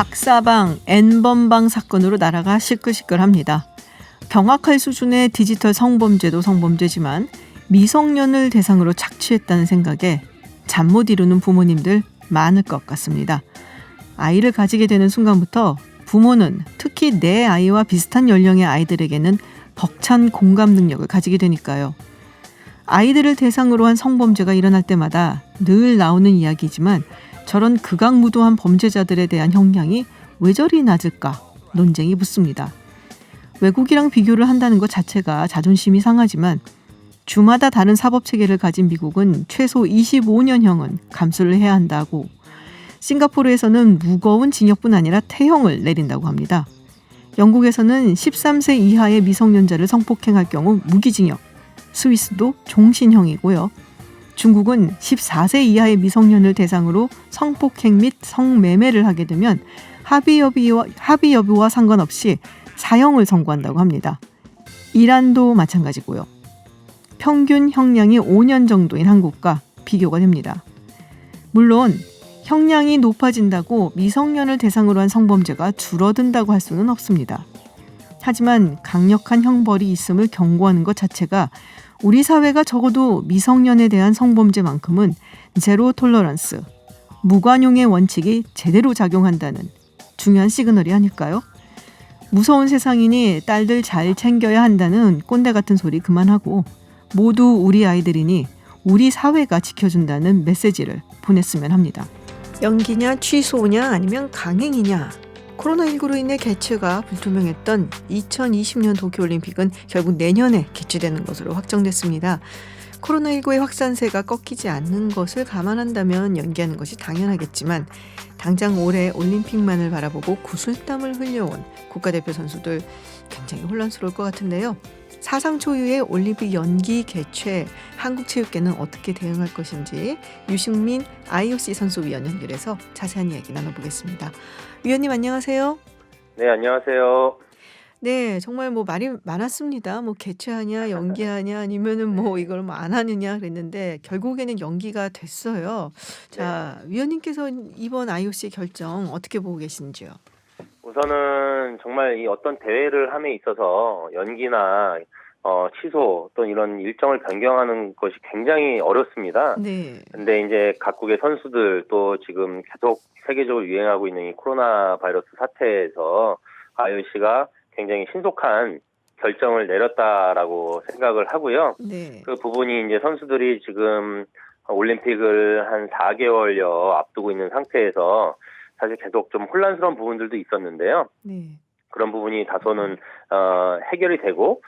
박사방, N번방 사건으로 나라가 시끌시끌합니다. 경악할 수준의 디지털 성범죄도 성범죄지만 미성년을 대상으로 착취했다는 생각에 잠 못 이루는 부모님들 많을 것 같습니다. 아이를 가지게 되는 순간부터 부모는 특히 내 아이와 비슷한 연령의 아이들에게는 벅찬 공감 능력을 가지게 되니까요. 아이들을 대상으로 한 성범죄가 일어날 때마다 늘 나오는 이야기지만 저런 극악무도한 범죄자들에 대한 형량이 왜 저리 낮을까 논쟁이 붙습니다. 외국이랑 비교를 한다는 것 자체가 자존심이 상하지만 주마다 다른 사법체계를 가진 미국은 최소 25년형은 감수를 해야 한다고, 싱가포르에서는 무거운 징역뿐 아니라 태형을 내린다고 합니다. 영국에서는 13세 이하의 미성년자를 성폭행할 경우 무기징역, 스위스도 종신형이고요. 중국은 14세 이하의 미성년을 대상으로 성폭행 및 성매매를 하게 되면 합의 여부와 상관없이 사형을 선고한다고 합니다. 이란도 마찬가지고요. 평균 형량이 5년 정도인 한국과 비교가 됩니다. 물론 형량이 높아진다고 미성년을 대상으로 한 성범죄가 줄어든다고 할 수는 없습니다. 하지만 강력한 형벌이 있음을 경고하는 것 자체가 우리 사회가 적어도 미성년에 대한 성범죄만큼은 제로 톨러런스, 무관용의 원칙이 제대로 작용한다는 중요한 시그널이 아닐까요? 무서운 세상이니 딸들 잘 챙겨야 한다는 꼰대 같은 소리 그만하고 모두 우리 아이들이니 우리 사회가 지켜준다는 메시지를 보냈으면 합니다. 연기냐 취소냐 아니면 강행이냐. 코로나19로 인해 개최가 불투명했던 2020년 도쿄올림픽은 결국 내년에 개최되는 것으로 확정됐습니다. 코로나19의 확산세가 꺾이지 않는 것을 감안한다면 연기하는 것이 당연하겠지만 당장 올해 올림픽만을 바라보고 구슬땀을 흘려온 국가대표 선수들 굉장히 혼란스러울 것 같은데요. 사상 초유의 올림픽 연기 개최, 한국체육계는 어떻게 대응할 것인지 유승민 IOC 선수위원 연결해서 자세한 이야기 나눠보겠습니다. 위원님 안녕하세요. 네, 안녕하세요. 네, 정말 말이 많았습니다. 개최하냐, 연기하냐, 아니면은 이걸 안 하느냐 그랬는데 결국에는 연기가 됐어요. 자, 위원님께서 이번 IOC 결정 어떻게 보고 계신지요? 우선은 정말 이 어떤 대회를 함에 있어서 연기나 취소 또는 이런 일정을 변경하는 것이 굉장히 어렵습니다. 네. 근데 이제 각국의 선수들 또 지금 계속 세계적으로 유행하고 있는 이 코로나 바이러스 사태에서 IOC가 굉장히 신속한 결정을 내렸다라고 생각을 하고요. 네. 그 부분이 이제 선수들이 지금 올림픽을 한 4개월여 앞두고 있는 상태에서 사실 계속 좀 혼란스러운 부분들도 있었는데요. 네. 그런 부분이 다소는 해결이 되고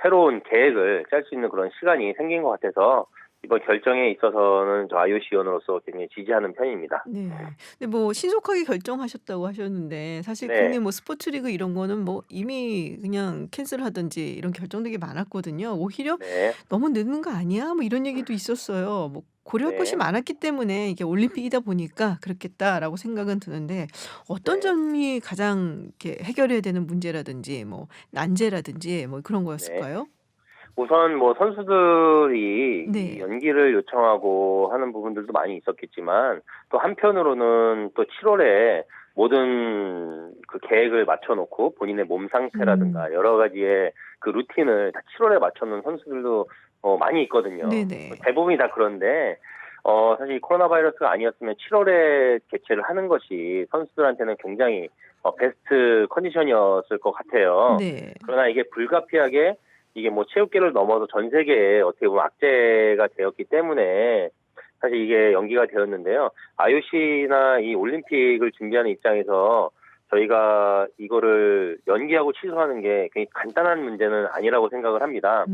새로운 계획을 짤 수 있는 그런 시간이 생긴 것 같아서 이번 결정에 있어서는 저 IOC 위원으로서 굉장히 지지하는 편입니다. 네. 근데 신속하게 결정하셨다고 하셨는데 사실 네. 국내 스포츠리그 이런 거는 이미 그냥 캔슬하든지 이런 결정되게 많았거든요. 오히려 네. 너무 늦는 거 아니야? 이런 얘기도 있었어요. 고려할 것이 네. 많았기 때문에 이게 올림픽이다 보니까 그렇겠다라고 생각은 드는데 어떤 네. 점이 가장 이렇게 해결해야 되는 문제라든지 난제라든지 그런 거였을까요? 우선 선수들이 네. 이 연기를 요청하고 하는 부분들도 많이 있었겠지만 또 한편으로는 또 7월에 모든 그 계획을 맞춰놓고 본인의 몸 상태라든가 여러 가지의 그 루틴을 다 7월에 맞춰놓은 선수들도 많이 있거든요. 네네. 대부분이 다 그런데 사실 코로나 바이러스가 아니었으면 7월에 개최를 하는 것이 선수들한테는 굉장히 베스트 컨디션이었을 것 같아요. 네. 그러나 이게 불가피하게 이게 체육계를 넘어서 전 세계에 어떻게 보면 악재가 되었기 때문에 사실 이게 연기가 되었는데요. IOC나 이 올림픽을 준비하는 입장에서 저희가 이거를 연기하고 취소하는 게 굉장히 간단한 문제는 아니라고 생각을 합니다.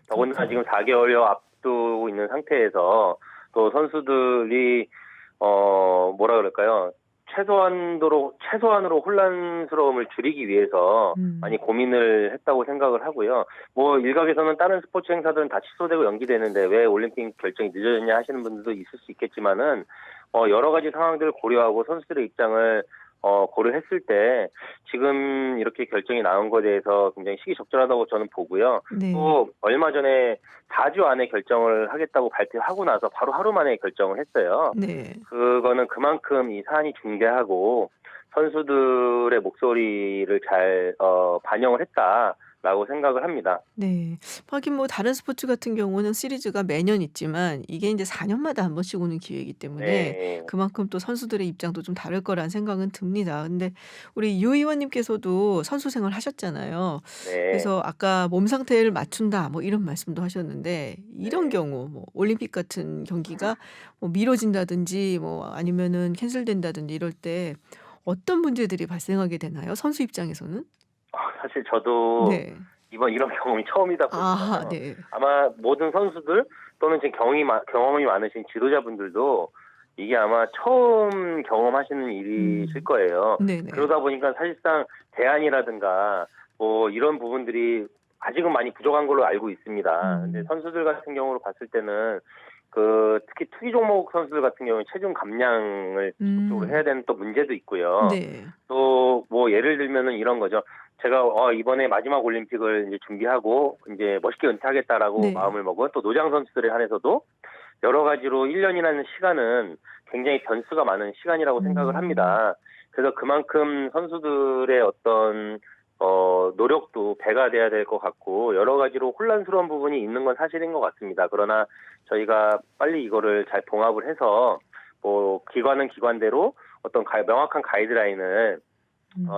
더군다나 지금 4개월여 앞두고 있는 상태에서 또 선수들이 뭐라 그럴까요? 최소한으로 혼란스러움을 줄이기 위해서 많이 고민을 했다고 생각을 하고요. 일각에서는 다른 스포츠 행사들은 다 취소되고 연기되는데 왜 올림픽 결정이 늦어졌냐 하시는 분들도 있을 수 있겠지만은 여러 가지 상황들을 고려하고 선수들의 입장을 고려했을 때 지금 이렇게 결정이 나온 것에 대해서 굉장히 시기적절하다고 저는 보고요. 네. 또 얼마 전에 4주 안에 결정을 하겠다고 발표하고 나서 바로 하루 만에 결정을 했어요. 네. 그거는 그만큼 이 사안이 중대하고 선수들의 목소리를 잘 반영을 했다라고 생각을 합니다. 네. 하긴 뭐 다른 스포츠 같은 경우는 시리즈가 매년 있지만 이게 인제 4 년마다 한 번씩 오는 기회이기 때문에 네. 그만큼 또 선수들의 입장도 좀 다를 거라는 생각은 듭니다. 근데 우리 유 의원님께서도 선수 생활 하셨잖아요. 네. 그래서 아까 "몸 상태를 맞춘다." 뭐 이런 말씀도 하셨는데 이런 네. 경우 뭐 올림픽 같은 경기가 뭐 미뤄진다든지 뭐 아니면은 캔슬된다든지 이럴 때 어떤 문제들이 발생하게 되나요? 선수 입장에서는? 사실 저도 네. 이번 이런 경험이 처음이다 아 보니까요. 네. 아마 모든 선수들 또는 지금 경험이 많으신 지도자분들도 이게 아마 처음 경험하시는 일이실 음. 거예요. 네네. 그러다 보니까 사실상 대안이라든가 뭐 이런 부분들이 아직은 많이 부족한 걸로 알고 있습니다. 근데 음. 선수들 같은 경우로 봤을 때는 특히 투기 종목 선수들 같은 경우는 체중 감량을 지속적으로 해야 음. 되는 또 문제도 있고요. 네. 또 뭐 예를 들면은 이런 거죠. 제가 이번에 마지막 올림픽을 이제 준비하고 이제 멋있게 은퇴하겠다라고 네. 마음을 먹은 또 노장 선수들에 한해서도 여러 가지로 1년이라는 시간은 굉장히 변수가 많은 시간이라고 생각을 음. 합니다. 그래서 그만큼 선수들의 어떤 노력도 배가 돼야 될 것 같고 여러 가지로 혼란스러운 부분이 있는 건 사실인 것 같습니다. 그러나 저희가 빨리 이거를 잘 봉합을 해서 뭐 기관은 기관대로 어떤 명확한 가이드라인을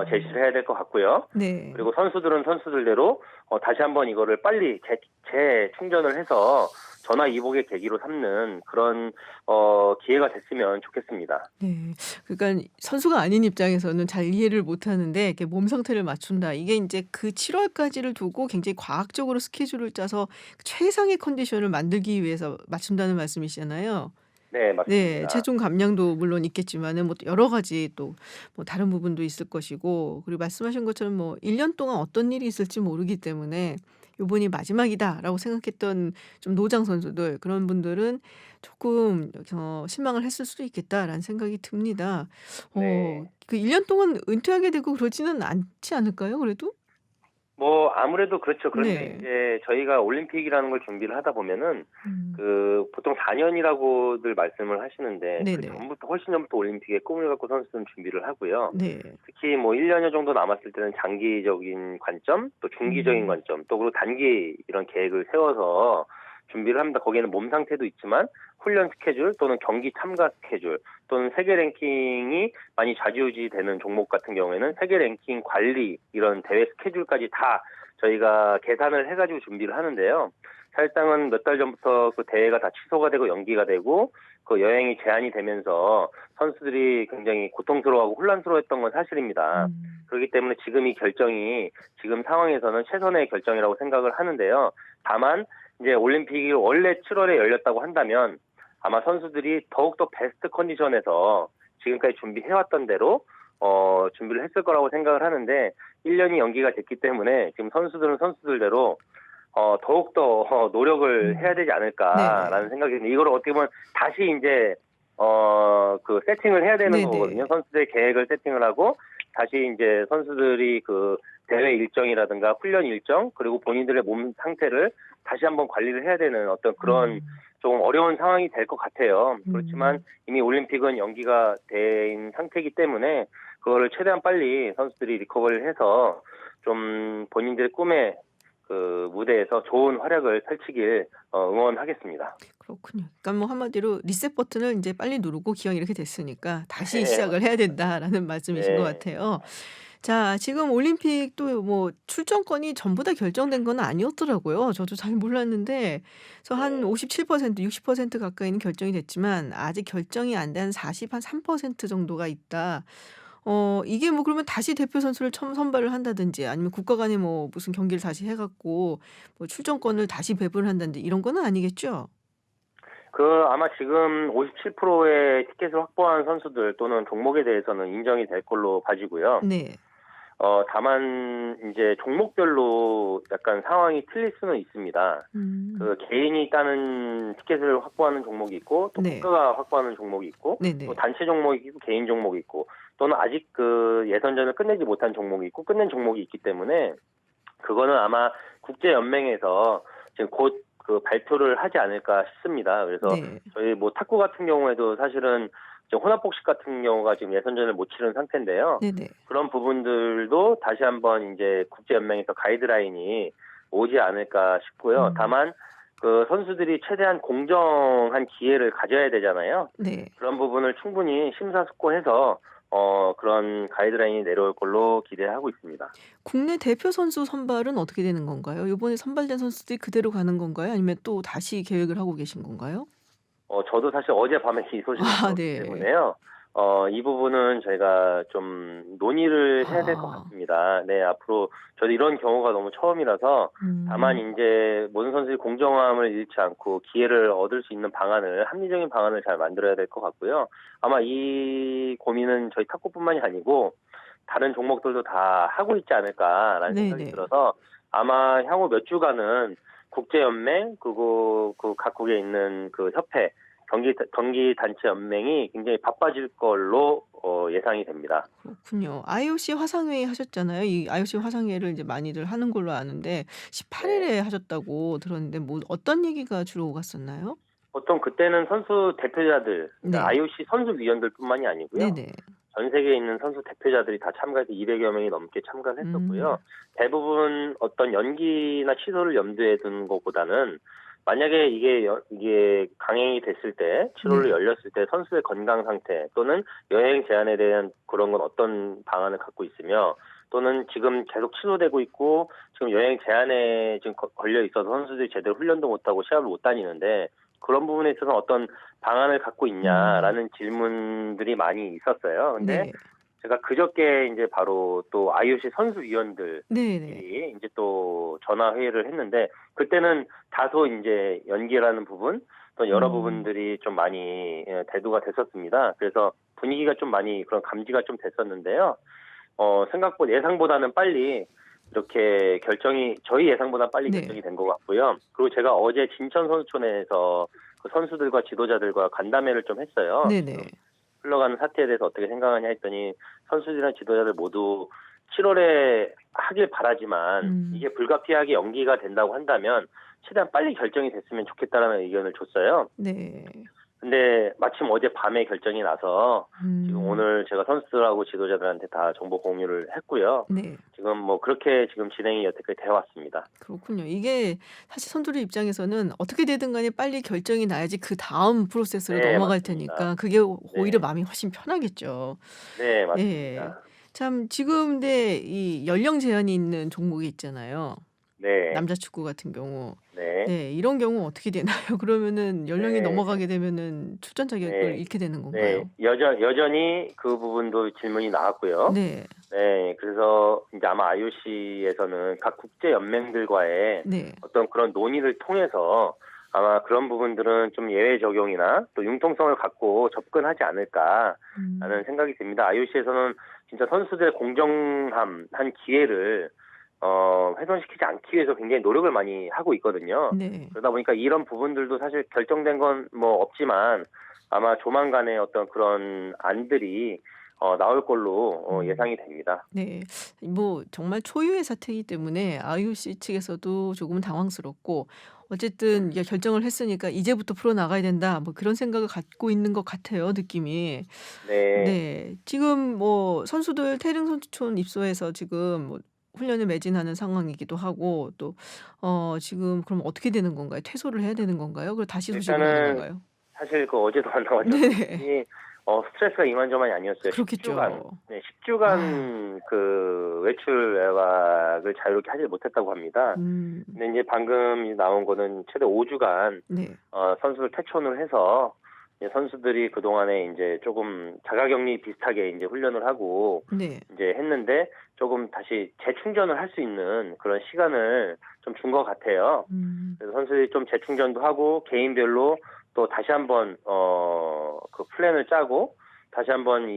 제시를 해야 될 것 같고요. 네. 그리고 선수들은 선수들대로 다시 한번 이거를 빨리 재충전을 해서 전화위복의 계기로 삼는 그런 기회가 됐으면 좋겠습니다. 네. 그러니까 선수가 아닌 입장에서는 잘 이해를 못 하는데 이렇게 몸 상태를 맞춘다. 이게 인제 그 7 월까지를 두고 굉장히 과학적으로 스케줄을 짜서 최상의 컨디션을 만들기 위해서 맞춘다는 말씀이시잖아요. 네, 네. 맞습니다. 체중 감량도 물론 있겠지만은 뭐 여러 가지 또 뭐 다른 부분도 있을 것이고 그리고 말씀하신 것처럼 뭐 1년 동안 어떤 일이 있을지 모르기 때문에 '요번이 마지막이다.'라고 생각했던 좀 노장 선수들 그런 분들은 조금 실망을 했을 수도 있겠다라는 생각이 듭니다. 네. 그 1년 동안 은퇴하게 되고 그러지는 않지 않을까요 그래도? 뭐 아무래도 그렇죠. 그런데 네. 이제 저희가 올림픽이라는 걸 준비를 하다 보면은 음. 보통 4년이라고들 말씀을 하시는데 네네. 훨씬 전부터 올림픽에 꿈을 갖고 선수들은 준비를 하고요. 네. 특히 뭐 1 년여 정도 남았을 때는 장기적인 관점, 또 중기적인 음. 관점, 또 그리고 단기 이런 계획을 세워서 준비를 합니다. 거기에는 몸 상태도 있지만 훈련 스케줄 또는 경기 참가 스케줄 또는 세계 랭킹이 많이 좌지우지되는 종목 같은 경우에는 세계 랭킹 관리 이런 대회 스케줄까지 다 저희가 계산을 해가지고 준비를 하는데요. 사실상은 몇 달 전부터 그 대회가 다 취소가 되고 연기가 되고 그 여행이 제한이 되면서 선수들이 굉장히 고통스러워하고 혼란스러워했던 건 사실입니다. 음. 그렇기 때문에 지금 이 결정이 지금 상황에서는 최선의 결정이라고 생각을 하는데요. 다만 이제 올림픽이 원래 7월에 열렸다고 한다면 아마 선수들이 더욱더 베스트 컨디션에서 지금까지 준비해왔던 대로 준비를 했을 거라고 생각을 하는데 1년이 연기가 됐기 때문에 지금 선수들은 선수들대로 더욱더 노력을 해야 음. 되지 네네. 않을까라는 생각이 듭니다. 이걸 어떻게 보면 다시 이제 세팅을 해야 되는 네네. 거거든요. 선수들의 계획을 세팅을 하고 다시 이제 선수들이 그 대회 일정이라든가 훈련 일정 그리고 본인들의 몸 상태를 다시 한번 관리를 해야 되는 어떤 그런 음. 좀 어려운 상황이 될 것 같아요. 그렇지만 음. 이미 올림픽은 연기가 된 상태이기 때문에 그거를 최대한 빨리 선수들이 리커버리를 해서 좀 본인들의 꿈의 그 무대에서 좋은 활약을 펼치길 응원하겠습니다. 그렇군요. 그러니까 뭐 한마디로 리셋 버튼을 인제 빨리 누르고 기왕 이렇게 됐으니까 다시 네, 시작을 해야 맞습니다. 된다라는 말씀이신 것 네. 같아요. 자 지금 올림픽도 뭐 출전권이 전부 다 결정된 건 아니었더라고요. 저도 잘 몰랐는데 그래서 한 네. 57% 60% 가까이는 결정이 됐지만 아직 결정이 안 된 40 한 3% 정도가 있다. 이게 뭐 그러면 다시 대표 선수를 선발을 한다든지 아니면 국가 간에 뭐 무슨 경기를 다시 해 갖고 뭐 출전권을 다시 배분을 한다든지 이런 거는 아니겠죠? 아마 지금 57%의 티켓을 확보한 선수들 또는 종목에 대해서는 인정이 될 걸로 봐지고요. 네. 다만 이제 종목별로 약간 상황이 틀릴 수는 있습니다. 음. 개인이 따는 티켓을 확보하는 종목이 있고 또 네. 국가가 확보하는 종목이 있고 또 네네. 단체 종목이 있고 개인 종목이 있고 또는 아직 예선전을 끝내지 못한 종목이 있고 끝낸 종목이 있기 때문에 그거는 아마 국제연맹에서 지금 곧 발표를 하지 않을까 싶습니다. 그래서 네. 저희 뭐 탁구 같은 경우에도 사실은 지금 혼합복식 같은 경우가 지금 예선전을 못 치른 상태인데요. 네네. 그런 부분들도 다시 한번 이제 국제연맹에서 가이드라인이 오지 않을까 싶고요. 다만 그 선수들이 최대한 공정한 기회를 가져야 되잖아요. 네. 그런 부분을 충분히 심사숙고해서 그런 가이드라인이 내려올 걸로 기대하고 있습니다. 국내 대표 선수 선발은 어떻게 되는 건가요? 이번에 선발된 선수들이 그대로 가는 건가요? 아니면 또 다시 계획을 하고 계신 건가요? 저도 사실 어젯밤에 이 소식을 들었기 네. 때문에요. 이 부분은 저희가 좀 논의를 해야 될 것 아. 같습니다. 네, 앞으로 저도 이런 경우가 너무 처음이라서 다만 이제 모든 선수들이 공정함을 잃지 않고 기회를 얻을 수 있는 방안을 합리적인 방안을 잘 만들어야 될 것 같고요. 아마 이 고민은 저희 탁구뿐만이 아니고 다른 종목들도 다 하고 있지 않을까라는 생각이 네네. 들어서 아마 향후 몇 주간은 국제연맹 그리고 그 각국에 있는 그 협회 경기 단체 연맹이 굉장히 바빠질 걸로 예상이 됩니다. 그렇군요. IOC 화상회의 하셨잖아요. 이 IOC 화상회의를 이제 많이들 하는 걸로 아는데 18일에 하셨다고 들었는데 뭐 어떤 얘기가 주로 오갔었나요? 보통 그때는 선수 대표자들, 그러니까 네. IOC 선수위원들뿐만이 아니고요. 네네. 전 세계에 있는 선수 대표자들이 다 참가해서 200여 명이 넘게 참가를 했었고요. 대부분 어떤 연기나 취소를 염두에 둔 것보다는 만약에 이게 강행이 됐을 때, 7월로 네. 열렸을 때 선수의 건강 상태 또는 여행 제한에 대한 그런 건 어떤 방안을 갖고 있으며 또는 지금 계속 취소되고 있고 지금 여행 제한에 지금 걸려 있어서 선수들이 제대로 훈련도 못하고 시합을 못 다니는데 그런 부분에 있어서 어떤 방안을 갖고 있냐라는 질문들이 많이 있었어요. 근데 네. 제가 그저께 이제 바로 또 IOC 선수위원들끼리 네네. 이제 또 전화 회의를 했는데 그때는 다소 이제 연기라는 부분 또 여러 부분들이 좀 많이 대두가 됐었습니다. 그래서 분위기가 좀 많이 그런 감지가 좀 됐었는데요. 생각보다 예상보다는 빨리 이렇게 저희 예상보다 빨리 네. 결정이 된 것 같고요. 그리고 제가 어제 진천 선수촌에서 그 선수들과 지도자들과 간담회를 좀 했어요. 네네. 흘러가는 사태에 대해서 어떻게 생각하냐 했더니 선수들이나 지도자들 모두 7월에 하길 바라지만 이게 불가피하게 연기가 된다고 한다면 최대한 빨리 결정이 됐으면 좋겠다라는 의견을 줬어요. 네. 근데 마침 어제 밤에 결정이 나서 지금 음. 오늘 제가 선수들하고 지도자들한테 다 정보 공유를 했고요. 네. 지금 뭐 그렇게 지금 진행이 여태까지 되어 왔습니다. 그렇군요. 이게 사실 선수들 입장에서는 어떻게 되든 간에 빨리 결정이 나야지 그다음 프로세스로 네, 넘어갈 맞습니다. 테니까 그게 오히려 네. 마음이 훨씬 편하겠죠. 네, 예. 맞습니다. 참 지금 근데 이 연령 제한이 있는 종목이 있잖아요. 네. 남자 축구 같은 경우. 네. 네. 이런 경우 어떻게 되나요? 그러면은 연령이 네. 넘어가게 되면은 출전 자격을 네. 잃게 되는 네. 건가요? 여전히 그 부분도 질문이 나왔고요. 네. 네. 그래서 이제 아마 IOC에서는 각 국제 연맹들과의 네. 어떤 그런 논의를 통해서 아마 그런 부분들은 좀 예외 적용이나 또 융통성을 갖고 접근하지 않을까라는 생각이 듭니다. IOC에서는 진짜 선수들의 공정한 기회를 훼손시키지 않기 위해서 굉장히 노력을 많이 하고 있거든요. 네. 그러다 보니까 이런 부분들도 사실 결정된 건 뭐 없지만 아마 조만간에 어떤 그런 안들이 나올 걸로 예상이 됩니다. 네. 뭐 정말 초유의 사태이기 때문에 IOC 측에서도 조금은 당황스럽고 어쨌든 이게 결정을 했으니까 '이제부터 풀어나가야 된다.' 뭐 그런 생각을 갖고 있는 것 같아요, 느낌이. 네. 네. 지금 뭐 선수들 태릉 선수촌 입소해서 지금 뭐 훈련을 매진하는 상황이기도 하고 또 지금 그럼 어떻게 되는 건가요? 퇴소를 해야 되는 건가요? 그리고 다시 소집을 하는 일단은 건가요? 사실 그 어제도 안 나왔죠. 네네. 스트레스가 이만저만이 아니었어요. 10주간. 그렇겠죠. 네, 아. 10주간 그 외출 외박을 자유롭게 하지 못했다고 합니다. 근데 이제 방금 나온 거는 최대 5주간 네. 선수를 퇴촌을 해서 이제 선수들이 그동안에 이제 조금 자가격리 비슷하게 이제 훈련을 하고 네. 이제 했는데 조금 다시 재충전을 할 수 있는 그런 시간을 좀 준 것 같아요. 그래서 선수들이 좀 재충전도 하고 개인별로 또 다시 한번 그 플랜을 짜고 다시 한번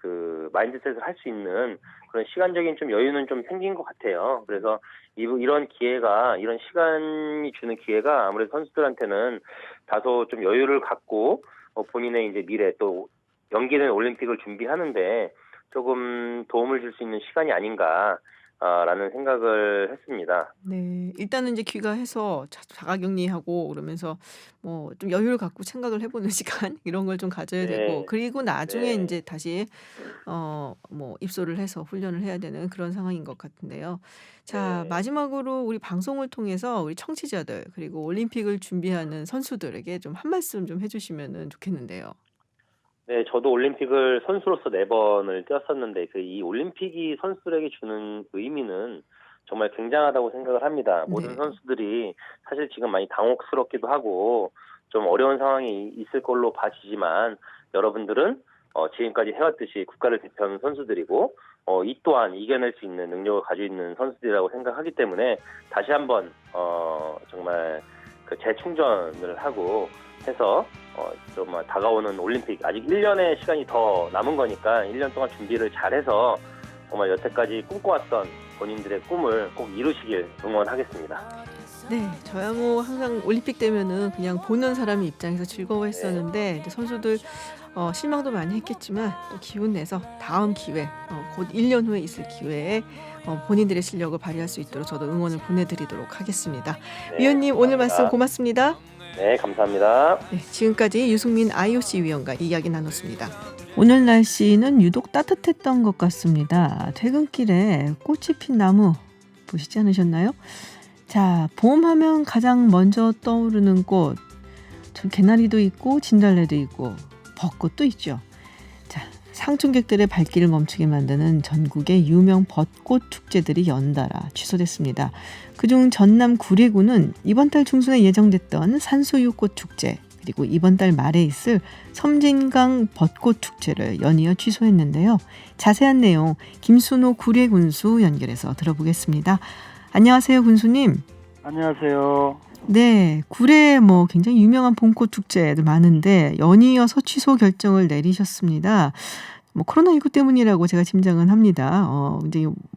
그 마인드셋을 할 수 있는 그런 시간적인 좀 여유는 좀 생긴 것 같아요. 그래서 이런 시간이 주는 기회가 아무래도 선수들한테는 다소 좀 여유를 갖고 본인의 이제 미래 또 연기된 올림픽을 준비하는데 조금 도움을 줄 수 있는 시간이 아닌가 라는 생각을 했습니다. 네. 일단은 이제 귀가해서 자가격리하고 그러면서 뭐 좀 여유를 갖고 생각을 해 보는 시간 이런 걸 좀 가져야 되고, 네. 그리고 나중에 네. 인제 다시 뭐 입소를 해서 훈련을 해야 되는 그런 상황인 것 같은데요. 자, 네. 마지막으로 우리 방송을 통해서 우리 청취자들 그리고 올림픽을 준비하는 선수들에게 좀 한 말씀 좀 해 주시면은 좋겠는데요. 네, 저도 올림픽을 선수로서 4번을 뛰었었는데 이 올림픽이 선수들에게 주는 의미는 정말 굉장하다고 생각을 합니다. 모든 네. 선수들이 사실 지금 많이 당혹스럽기도 하고 좀 어려운 상황이 있을 걸로 봐지지만 여러분들은 지금까지 해왔듯이 국가를 대표하는 선수들이고 이 또한 이겨낼 수 있는 능력을 가지고 있는 선수들이라고 생각하기 때문에 다시 한번 정말 그 재충전을 하고 해서 정말 다가오는 올림픽 아직 1년의 시간이 더 남은 거니까 1년 동안 준비를 잘해서 정말 여태까지 꿈꿔왔던 본인들의 꿈을 꼭 이루시길 응원하겠습니다. 네. 저야 뭐 항상 올림픽 되면은 그냥 보는 사람 입장에서 네. 즐거워했었는데 이제 선수들 실망도 많이 했겠지만 또 기운 내서 다음 기회 곧 1년 후에 있을 기회에 본인들의 실력을 발휘할 수 있도록 저도 응원을 보내드리도록 하겠습니다. 네, 위원님 오늘 말씀 감사합니다. 고맙습니다. 네, 감사합니다. 네, 지금까지 유승민 IOC 위원과 이야기 나눴습니다. 오늘 날씨는 유독 따뜻했던 것 같습니다. 퇴근길에 꽃이 핀 나무 보시지 않으셨나요? 자, 봄하면 가장 먼저 떠오르는 꽃. 저 개나리도 있고 진달래도 있고 벚꽃도 있죠. 자, 상춘객들의 발길을 멈추게 만드는 전국의 유명 벚꽃 축제들이 연달아 취소됐습니다. 그중 전남 구례구는 이번 달 중순에 예정됐던 산수유꽃 축제, 그리고 이번 달 말에 있을 섬진강 벚꽃 축제를 연이어 취소했는데요. 자세한 내용 김순호 구례군수 연결해서 들어보겠습니다. 안녕하세요, 군수님. 안녕하세요. 네, 구례에 뭐 굉장히 유명한 봄꽃 축제들 많은데 연이어서 취소 결정을 내리셨습니다. 뭐 코로나19 때문이라고 제가 짐작은 합니다.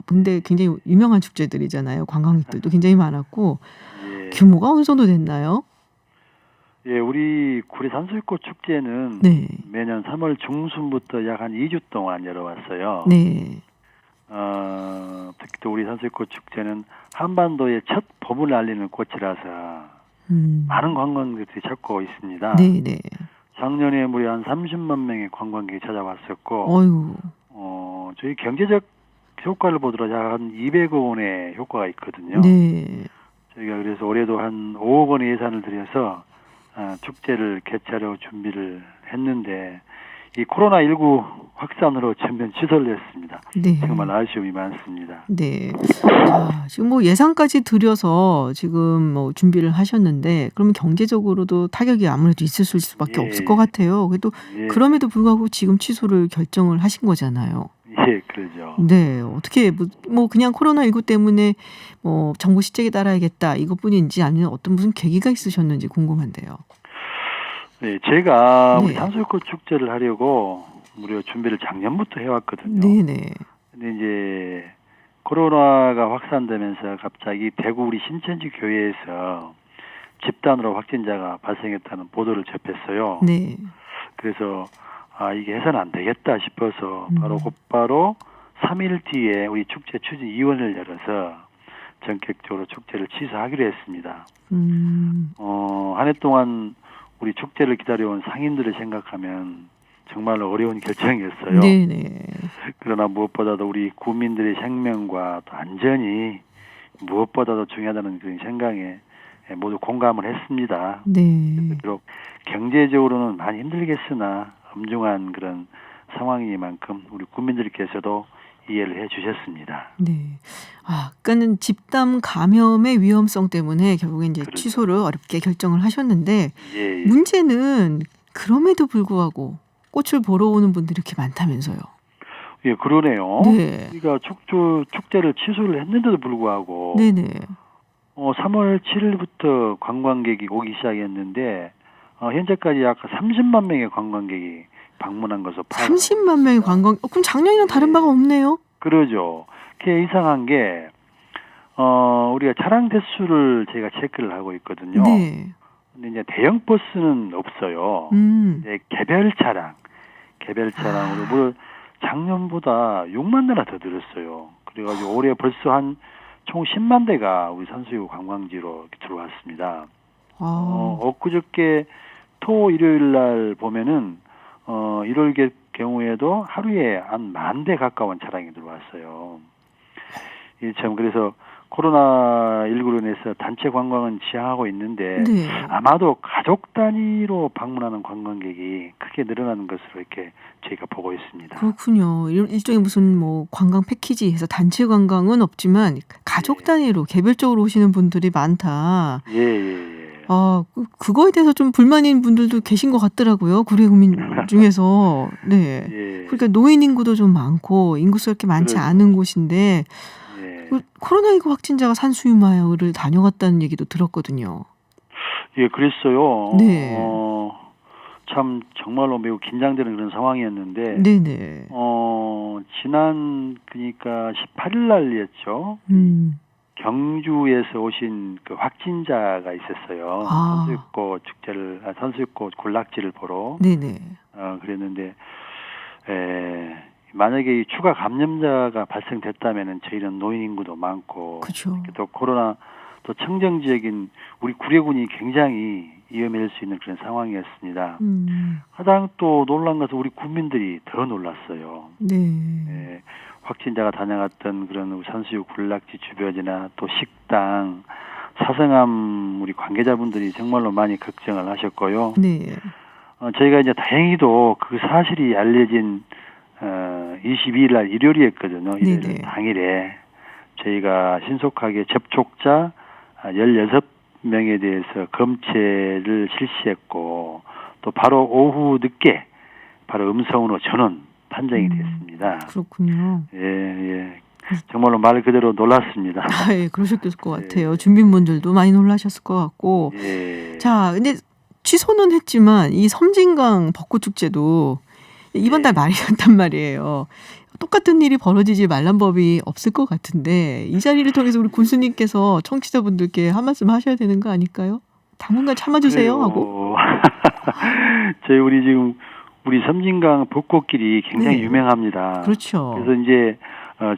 근데 굉장히 유명한 축제들이잖아요. 관광객들도 굉장히 많았고 예, 규모가 어느 정도 됐나요? 예, 우리 구례 산수유꽃 축제는 네, 매년 3월 중순부터 약 한 2주 동안 열어왔어요. 네, 특히 또 우리 산수유꽃 축제는 한반도의 첫 봄을 알리는 꽃이라서 많은 관광객들이 찾고 있습니다. 네, 네. 작년에 무려 한 30만 명의 관광객이 찾아왔었고, 어유, 저희 경제적 효과를 보더라도 약 한 200억 원의 효과가 있거든요. 네, 저희가 그래서 올해도 한 5억 원의 예산을 들여서 축제를 개최하려고 준비를 했는데 이 코로나19 확산으로 전면 취소를 했습니다. 네. 정말 아쉬움이 많습니다. 네. 자, 지금 뭐 예산까지 들여서 지금 뭐 준비를 하셨는데 그러면 경제적으로도 타격이 아무래도 있을 수밖에 예. 없을 것 같아요. 그래도 예, 그럼에도 불구하고 지금 취소를 결정을 하신 거잖아요. 예, 그러죠. 네, 어떻게 뭐 그냥 코로나19 때문에 뭐 정부 시책에 따라야겠다 이것뿐인지 아니면 어떤 무슨 계기가 있으셨는지 궁금한데요. 네, 제가 네. 우리 산수유꽃 축제를 하려고 무려 준비를 작년부터 해왔거든요. 네네. 근데 이제 코로나가 확산되면서 갑자기 대구 우리 신천지 교회에서 집단으로 확진자가 발생했다는 보도를 접했어요. 네. 그래서 이게 해서는 안 되겠다 싶어서 바로 음. 곧바로 3일 뒤에 우리 축제 추진위원회를 열어서 전격적으로 축제를 취소하기로 했습니다. 한 해 동안 우리 축제를 기다려온 상인들을 생각하면 정말로 어려운 결정이었어요. 네네. 그러나 무엇보다도 우리 국민들의 생명과 또 안전이 무엇보다도 중요하다는 그런 생각에 모두 공감을 했습니다. 네. 비록 경제적으로는 많이 힘들겠으나 엄중한 그런 상황이니만큼 우리 국민들께서도 이해를 해주셨습니다. 네. 그러니까는 집단 감염의 위험성 때문에 결국에 이제 그렇죠. 취소를 어렵게 결정을 하셨는데 예, 문제는 그럼에도 불구하고 꽃을 보러 오는 분들이 이렇게 많다면서요. 예, 그러네요. 네. 우리가 축제를 취소를 했는데도 불구하고 네네. 3월 7일부터 관광객이 오기 시작했는데 현재까지 약 30만 명의 관광객이 방문한 것으로 30만 명의 관광. 그럼 작년이랑 다른 바가 없네요. 그러죠. 그게 이상한 게 우리가 차량 대수를 저희가 체크를 하고 있거든요. 네. 근데 이제 대형 버스는 없어요. 이제 개별 차량으로 작년보다 6만 대나 더 늘었어요. 그래가지고 올해 벌써 한 총 10만 대가 우리 산수유 관광지로 들어왔습니다. 엊그저께 토 일요일 날 보면은 1월 경우에도 하루에 한 10,000대 가까운 차량이 들어왔어요. 참 그래서 코로나19로 인해서 단체 관광은 지향하고 있는데 네. 아마도 가족 단위로 방문하는 관광객이 크게 늘어나는 것으로 이렇게 저희가 보고 있습니다. 그렇군요. 일종의 무슨 뭐 관광 패키지 해서 단체 관광은 없지만 가족 단위로 개별적으로 오시는 분들이 많다. 예. 그거에 대해서 좀 불만인 분들도 계신 것 같더라고요. 구례 구민 중에서. 네. 예. 그러니까 노인 인구도 좀 많고 인구수가 그렇게 많지 그러죠. 않은 곳인데 예. 코로나19 확진자가 산수유 마을을 다녀갔다는 얘기도 들었거든요. 예, 그랬어요. 네. 참 정말로 매우 긴장되는 그런 상황이었는데 네네. 지난 그러니까 18일 날이었죠. 경주에서 오신 그 확진자가 있었어요. 산수유꽃 군락지를 보러. 네네. 그랬는데 만약에 이 추가 감염자가 발생됐다면은 저희는 노인 인구도 많고, 그렇죠. 또 코로나 또 청정 지역인 우리 구례군이 굉장히 위험해질 수 있는 그런 상황이었습니다. 가장 또 놀란 것은 우리 국민들이 더 놀랐어요. 네. 확진자가 다녀갔던 그런 산수유 군락지 주변이나 또 식당, 사성함 우리 관계자분들이 정말로 많이 걱정을 하셨고요. 네. 저희가 이제 다행히도 그 사실이 알려진 22일 날 일요일이었거든요. 일요일 당일에 저희가 신속하게 접촉자 16명에 대해서 검체를 실시했고 또 바로 오후 늦게 바로 음성으로 전원 판정이 됐습니다. 그렇군요. 예. 정말로 말 그대로 놀랐습니다. 예, 그러셨을 것 같아요. 주민분들도 많이 놀라셨을 것 같고. 예. 자, 근데 취소는 했지만 이 섬진강 벚꽃축제도 이번 달 말이었단 말이에요. 똑같은 일이 벌어지지 말란 법이 없을 것 같은데 이 자리를 통해서 우리 군수님께서 청취자분들께 한 말씀 하셔야 되는 거 아닐까요? 당분간 참아주세요 하고. 우리 섬진강 벚꽃길이 굉장히 유명합니다. 그렇죠. 그래서 이제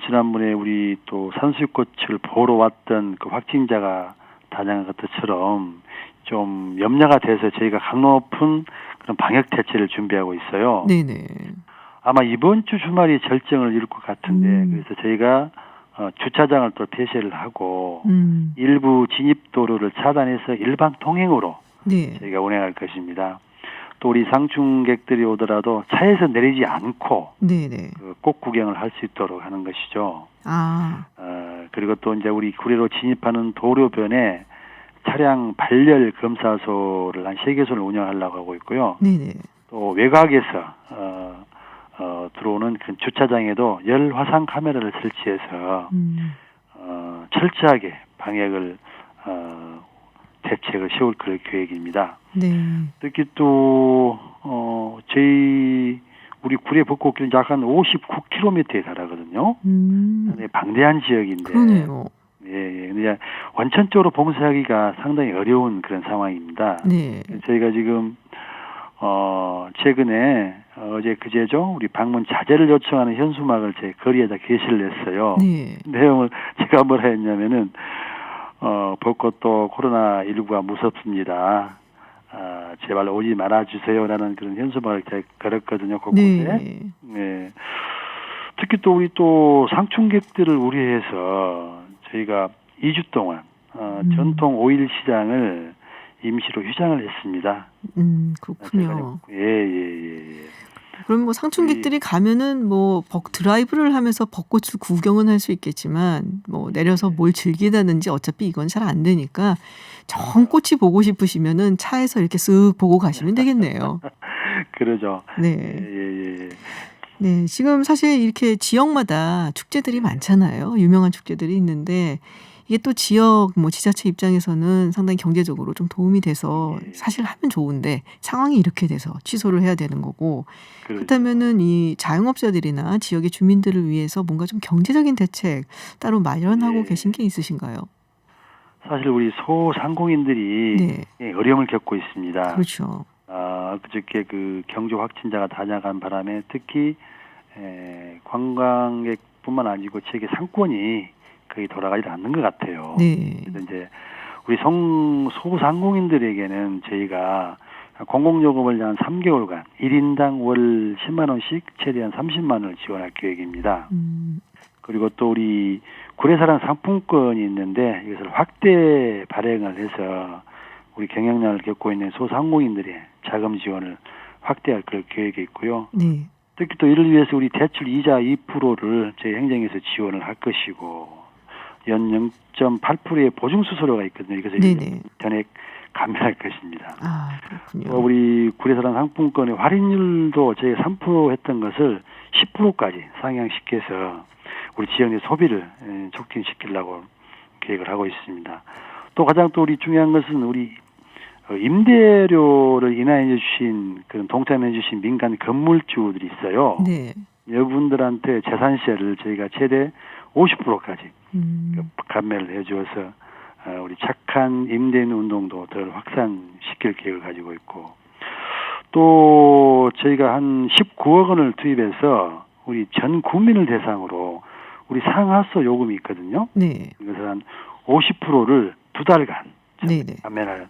지난번에 우리 또 산수유꽃을 보러 왔던 그 확진자가 다녀간 것처럼 좀 염려가 돼서 저희가 강높은 그런 방역 대책을 준비하고 있어요. 네네. 아마 이번 주 주말이 절정을 이룰 것 같은데 그래서 저희가 주차장을 또 폐쇄를 하고 일부 진입도로를 차단해서 일반 통행으로 저희가 운행할 것입니다. 또 우리 상충객들이 오더라도 차에서 내리지 않고 꼭 구경을 할 수 있도록 하는 것이죠. 그리고 또 이제 우리 구례로 진입하는 도로변에 차량 발열 검사소를 한 3개소를 운영하려고 하고 있고요. 또 외곽에서 들어오는 그 주차장에도 열 화상 카메라를 설치해서 철저하게 방역을 대책을 세울 그럴 계획입니다. 특히 또 우리 구례 벚꽃길은 약 한 59km에 달하거든요. 방대한 지역인데. 그러네요. 근데 원천 쪽으로 봉쇄하기가 상당히 어려운 그런 상황입니다. 저희가 지금 최근에 어제 그제죠 우리 방문 자제를 요청하는 현수막을 제 거리에다 게시를 했어요. 내용을 제가 뭐라 했냐면은 벚꽃도 코로나19가 무섭습니다. 제발 오지 말아주세요라는 그런 현수막을 제가 걸었거든요. 곳곳에. 특히 또 우리 또 상충객들을 우려해서 저희가 2주 동안 전통 오일 시장을 임시로 휴장을 했습니다. 그렇군요. 예. 그럼 뭐 상충객들이 가면은 뭐 드라이브를 하면서 벚꽃을 구경은 할 수 있겠지만 뭐 내려서 뭘 즐기다든지 어차피 이건 잘 안 되니까 정 꽃이 보고 싶으시면은 차에서 이렇게 쓱 보고 가시면 되겠네요. 그러죠. 예. 지금 사실 이렇게 지역마다 축제들이 많잖아요. 유명한 축제들이 있는데 이게 또 지역 지자체 입장에서는 상당히 경제적으로 좀 도움이 돼서 사실 하면 좋은데 상황이 이렇게 돼서 취소를 해야 되는 거고 그렇다면은 이 자영업자들이나 지역의 주민들을 위해서 뭔가 좀 경제적인 대책 따로 마련하고 계신 게 있으신가요? 사실 우리 소상공인들이 어려움을 겪고 있습니다. 그렇죠. 그저께 그 경주 확진자가 다녀간 바람에 특히 관광객 뿐만 아니고 지역의 상권이 거의 돌아가지 않는 것 같아요. 네. 그래서 이제 우리 소상공인들에게는 저희가 공공요금을 한 3개월간 1인당 월 10만 원씩 최대한 30만 원을 지원할 계획입니다. 그리고 또 우리 구례사랑 상품권이 있는데 이것을 확대 발행을 해서 우리 경영난을 겪고 있는 소상공인들의 자금 지원을 확대할 그럴 계획이 있고요. 네. 특히 또 이를 위해서 우리 대출 이자 2%를 저희 행정에서 지원을 할 것이고 연 0.8%의 보증 수수료가 있거든요. 이것을 전액 감면할 것입니다. 아, 그렇군요. 우리 구례사랑 상품권의 할인율도 저희가 3% 했던 것을 10%까지 상향시켜서 우리 지역 내 소비를 촉진시키려고 계획을 하고 있습니다. 또 가장 또 우리 중요한 것은 우리 임대료를 인하해 주신 그런 동참해 주신 민간 건물주들이 있어요. 네. 이분들한테 재산세를 저희가 최대 50%까지 감면을 해주어서 우리 착한 임대인 운동도 더 확산시킬 계획을 가지고 있고 또 저희가 한 19억 원을 투입해서 우리 전 국민을 대상으로 우리 상하수 요금이 있거든요. 네. 이것을 한 50%를 2달간 네네. 감면을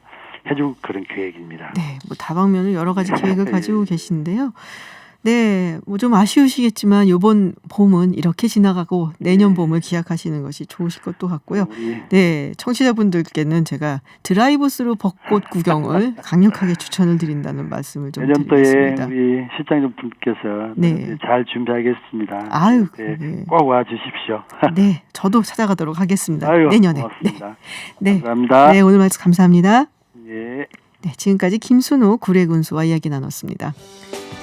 해줄 그런 계획입니다. 네, 뭐 다방면을 여러 가지 계획을 가지고 계신데요. 네, 뭐 좀 아쉬우시겠지만 이번 봄은 이렇게 지나가고 내년 봄을 기약하시는 것이 좋으실 것도 같고요. 네, 청취자분들께는 제가 드라이브스루 벚꽃 구경을 강력하게 추천을 드린다는 말씀을 좀 드리겠습니다. 내년도에 우리 실장님분께서 네. 잘 준비하겠습니다. 아유, 네, 꼭 와주십시오. 네, 저도 찾아가도록 하겠습니다. 아유, 내년에. 고맙습니다. 네, 감사합니다. 네, 오늘 말씀 감사합니다. 예. 네, 지금까지 김순호 구례군수와 이야기 나눴습니다.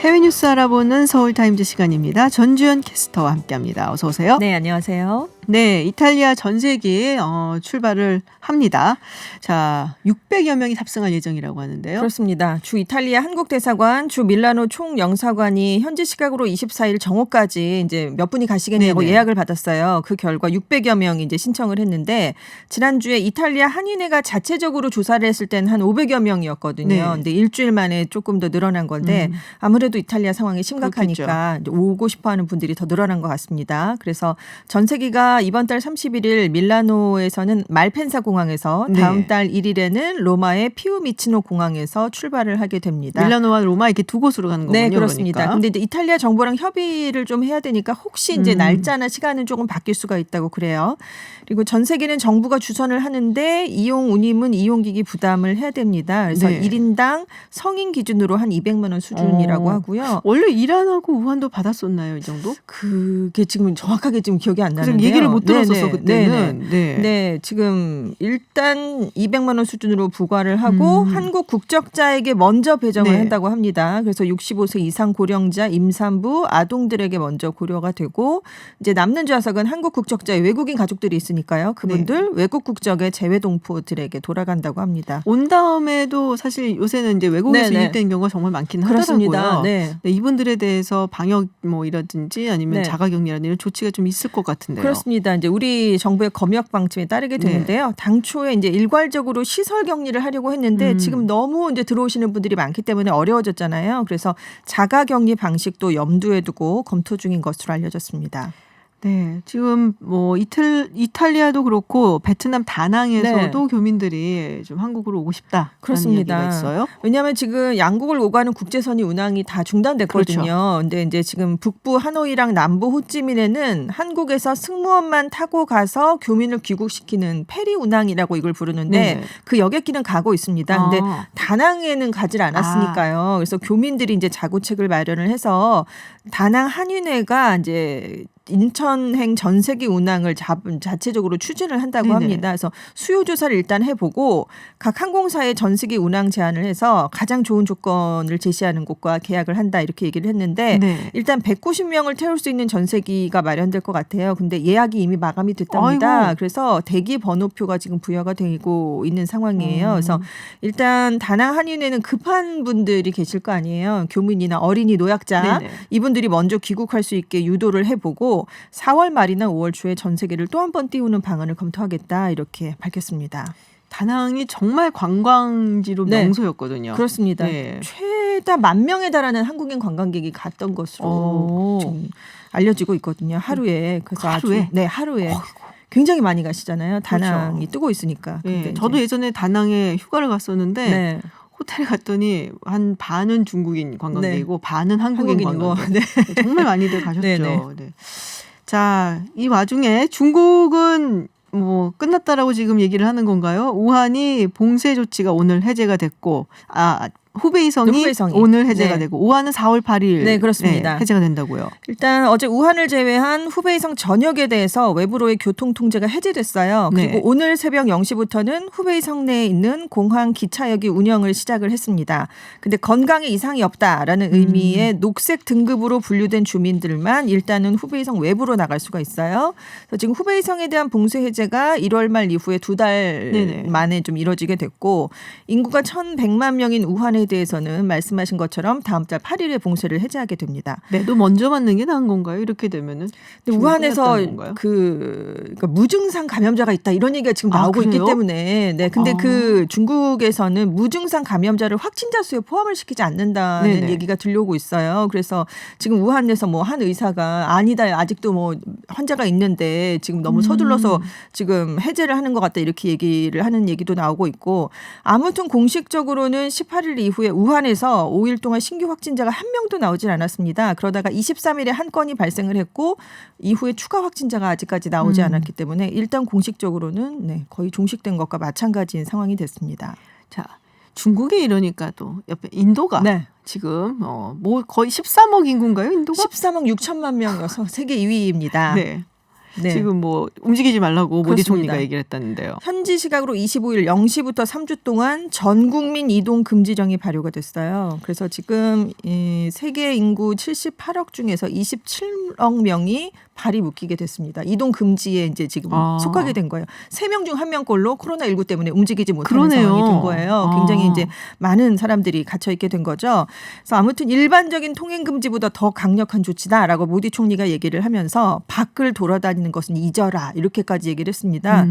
해외 뉴스 알아보는 서울타임즈 시간입니다. 전주현 캐스터와 함께합니다. 어서 오세요. 네, 안녕하세요. 네, 이탈리아 전세기에 출발을 합니다. 자, 600여 명이 탑승할 예정이라고 하는데요. 그렇습니다. 주 이탈리아 한국대사관, 주 밀라노 총영사관이 현지 시각으로 24일 정오까지 이제 몇 분이 가시겠냐고 네네. 예약을 받았어요. 그 결과 600여 명이 이제 신청을 했는데 지난주에 이탈리아 한인회가 자체적으로 조사를 했을 때는 한 500여 명이었거든요. 네. 근데 일주일 만에 조금 더 늘어난 건데 아무래도 이탈리아 상황이 심각하니까 이제 오고 싶어하는 분들이 더 늘어난 것 같습니다. 그래서 전세기가 이번 달 31일 밀라노에서는 말펜사 공항에서 네. 다음 달 1일에는 로마의 피우미치노 공항에서 출발을 하게 됩니다. 밀라노와 로마 이렇게 두 곳으로 가는 거군요. 네, 그렇습니다. 그러니까. 근데 이제 이탈리아 정부랑 협의를 좀 해야 되니까 혹시 이제 날짜나 시간은 조금 바뀔 수가 있다고 그래요. 그리고 전세기는 정부가 주선을 하는데 이용 운임은 이용기기 부담을 해야 됩니다. 그래서 네. 1인당 성인 기준으로 한 200만 원 수준이라고 하고요. 원래 이란하고 우한도 받았었나요, 이 정도? 그게 지금 정확하게 지금 기억이 안 나는데요. 얘기를 못 들었었어 네네. 그때는. 네네. 네, 지금 일단 200만 원 수준으로 부과를 하고 한국 국적자에게 먼저 배정을 네. 한다고 합니다. 그래서 65세 이상 고령자, 임산부, 아동들에게 먼저 고려가 되고 이제 남는 좌석은 한국 국적자의 외국인 가족들이 있으니까요. 그분들 외국 국적의 재외 동포들에게 돌아간다고 합니다. 온 다음에도 사실 요새는 이제 외국에서 네네. 유입된 경우가 정말 많긴 그렇습니다. 하더라고요. 네. 네, 이분들에 대해서 방역 뭐 이라든지 아니면 네. 자가격리라든지 이런 조치가 좀 있을 것 같은데요. 그렇습니다. 이제 우리 정부의 검역 방침에 따르게 되는데요. 당초에 이제 일괄적으로 시설 격리를 하려고 했는데 지금 너무 이제 들어오시는 분들이 많기 때문에 어려워졌잖아요. 그래서 자가 격리 방식도 염두에 두고 검토 중인 것으로 알려졌습니다. 네, 지금 뭐 이탈리아도 그렇고 베트남 다낭에서도 교민들이 좀 한국으로 오고 싶다. 그렇습니다. 얘기가 있어요. 왜냐하면 지금 양국을 오가는 국제선이 운항이 다 중단됐거든요. 그렇죠. 근데 이제 지금 북부 하노이랑 남부 호찌민에는 한국에서 승무원만 타고 가서 교민을 귀국시키는 페리 운항이라고 이걸 부르는데 네. 그 여객기는 가고 있습니다. 근데 아. 다낭에는 가질 않았으니까요. 그래서 교민들이 이제 자구책을 마련을 해서 다낭 한인회가 이제 인천행 전세기 운항을 자체적으로 추진을 한다고 네네. 합니다. 그래서 수요 조사를 일단 해보고 각 항공사의 전세기 운항 제안을 해서 가장 좋은 조건을 제시하는 곳과 계약을 한다 이렇게 얘기를 했는데 네. 일단 190명을 태울 수 있는 전세기가 마련될 것 같아요. 근데 예약이 이미 마감이 됐답니다. 아이고. 그래서 대기 번호표가 지금 부여가 되고 있는 상황이에요. 그래서 일단 다낭 한인회는 급한 분들이 계실 거 아니에요. 교민이나 어린이, 노약자 네네. 이분들이 먼저 귀국할 수 있게 유도를 해보고 4월 말이나 5월 초에 전세기를 또 한 번 띄우는 방안을 검토하겠다 이렇게 밝혔습니다. 다낭이 정말 관광지로 네. 명소였거든요. 그렇습니다. 네. 3일 달 10,000명에 달하는 한국인 관광객이 갔던 것으로 좀 알려지고 있거든요. 하루에. 그래서 하루에? 네, 하루에. 굉장히 많이 가시잖아요. 다낭이 그렇죠. 뜨고 있으니까. 네, 저도 예전에 다낭에 휴가를 갔었는데 네. 호텔에 갔더니 한 반은 중국인 관광객이고 반은 한국인 한국인이고. 관광객. 네. 정말 많이들 가셨죠. 네네. 네. 자, 이 와중에 중국은 뭐 끝났다라고 지금 얘기를 하는 건가요? 우한이 봉쇄 조치가 오늘 해제가 됐고, 후베이성이 오늘 해제가 네. 되고, 우한은 4월 8일 네, 그렇습니다. 해제가 된다고요. 일단 어제 우한을 제외한 후베이성 전역에 대해서 외부로의 교통 통제가 해제됐어요. 그리고 네. 오늘 새벽 0시부터는 후베이성 내에 있는 공항 기차역이 운영을 시작을 했습니다. 근데 건강에 이상이 없다라는 의미의 녹색 등급으로 분류된 주민들만 일단은 후베이성 외부로 나갈 수가 있어요. 그래서 지금 후베이성에 대한 봉쇄 해제가 1월 말 이후에 2달 네네. 만에 좀 이뤄지게 됐고, 인구가 1,100만 명인 우한에 대해서는 말씀하신 것처럼 다음 달 8일에 봉쇄를 해제하게 됩니다. 매도 먼저 맞는 게 나은 건가요? 이렇게 되면은? 근데 우한에서 건가요? 그러니까 무증상 감염자가 있다 이런 얘기가 지금 나오고 있기 그래요? 때문에 네. 근데 그 중국에서는 무증상 감염자를 확진자 수에 포함을 시키지 않는다는 네네. 얘기가 들려오고 있어요. 그래서 지금 우한에서 뭐 한 의사가 아니다 아직도 뭐 환자가 있는데 지금 너무 서둘러서 지금 해제를 하는 것 같다 이렇게 얘기를 하는 얘기도 나오고 있고, 아무튼 공식적으로는 18일 이후에 우한에서 5일 동안 신규 확진자가 한 명도 나오질 않았습니다. 그러다가 23일에 한 건이 발생을 했고 이후에 추가 확진자가 아직까지 나오지 않았기 때문에 일단 공식적으로는 네, 거의 종식된 것과 마찬가지인 상황이 됐습니다. 자, 중국이 이러니까 또 옆에 인도가 네. 지금 뭐 거의 13억 인구인가요? 인도가? 13억 6천만 명이어서 세계 2위입니다. 네. 네. 지금 뭐 움직이지 말라고 모디 그렇습니다. 총리가 얘기를 했다는데요. 현지 시각으로 25일 0시부터 3주 동안 전 국민 이동 금지령이 발효가 됐어요. 그래서 지금 세계 인구 78억 중에서 27억 명이 발이 묶이게 됐습니다. 이동 금지에 이제 지금 속하게 된 거예요. 3명 중 1명꼴로 코로나19 때문에 움직이지 못하는 그러네요. 상황이 된 거예요. 굉장히 이제 많은 사람들이 갇혀 있게 된 거죠. 그래서 아무튼 일반적인 통행 금지보다 더 강력한 조치다라고 모디 총리가 얘기를 하면서 밖을 돌아다니는 것은 잊어라 이렇게까지 얘기를 했습니다.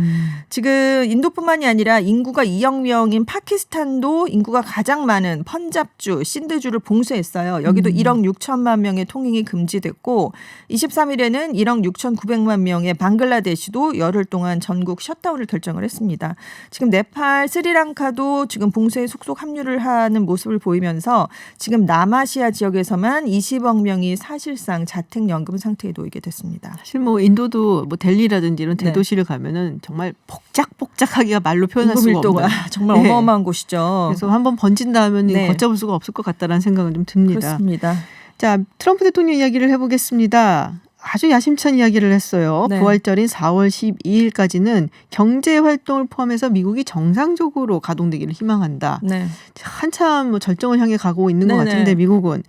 지금 인도뿐만이 아니라 인구가 2억 명인 파키스탄도 인구가 가장 많은 펀잡주, 신드주를 봉쇄했어요. 여기도 1억 6천만 명의 통행이 금지됐고 23일에는 1억 6,900만 명의 방글라데시도 열흘 동안 전국 셧다운을 결정을 했습니다. 지금 네팔, 스리랑카도 지금 봉쇄에 속속 합류를 하는 모습을 보이면서 지금 남아시아 지역에서만 20억 명이 사실상 자택연금 상태에 놓이게 됐습니다. 사실 뭐 인도도 뭐 델리라든지 이런 대도시를 가면은 정말 복작복작하기가 말로 표현할 수가 인구밀도가 없는. 정말 네. 어마어마한 곳이죠. 그래서 한번 번진다 하면 네. 걷잡을 수가 없을 것 같다라는 생각은 좀 듭니다. 그렇습니다. 자, 트럼프 대통령 이야기를 해보겠습니다. 아주 야심찬 이야기를 했어요. 네. 부활절인 4월 12일까지는 경제 활동을 포함해서 미국이 정상적으로 가동되기를 희망한다. 네. 한참 뭐 절정을 향해 가고 있는 것 네네. 같은데 미국은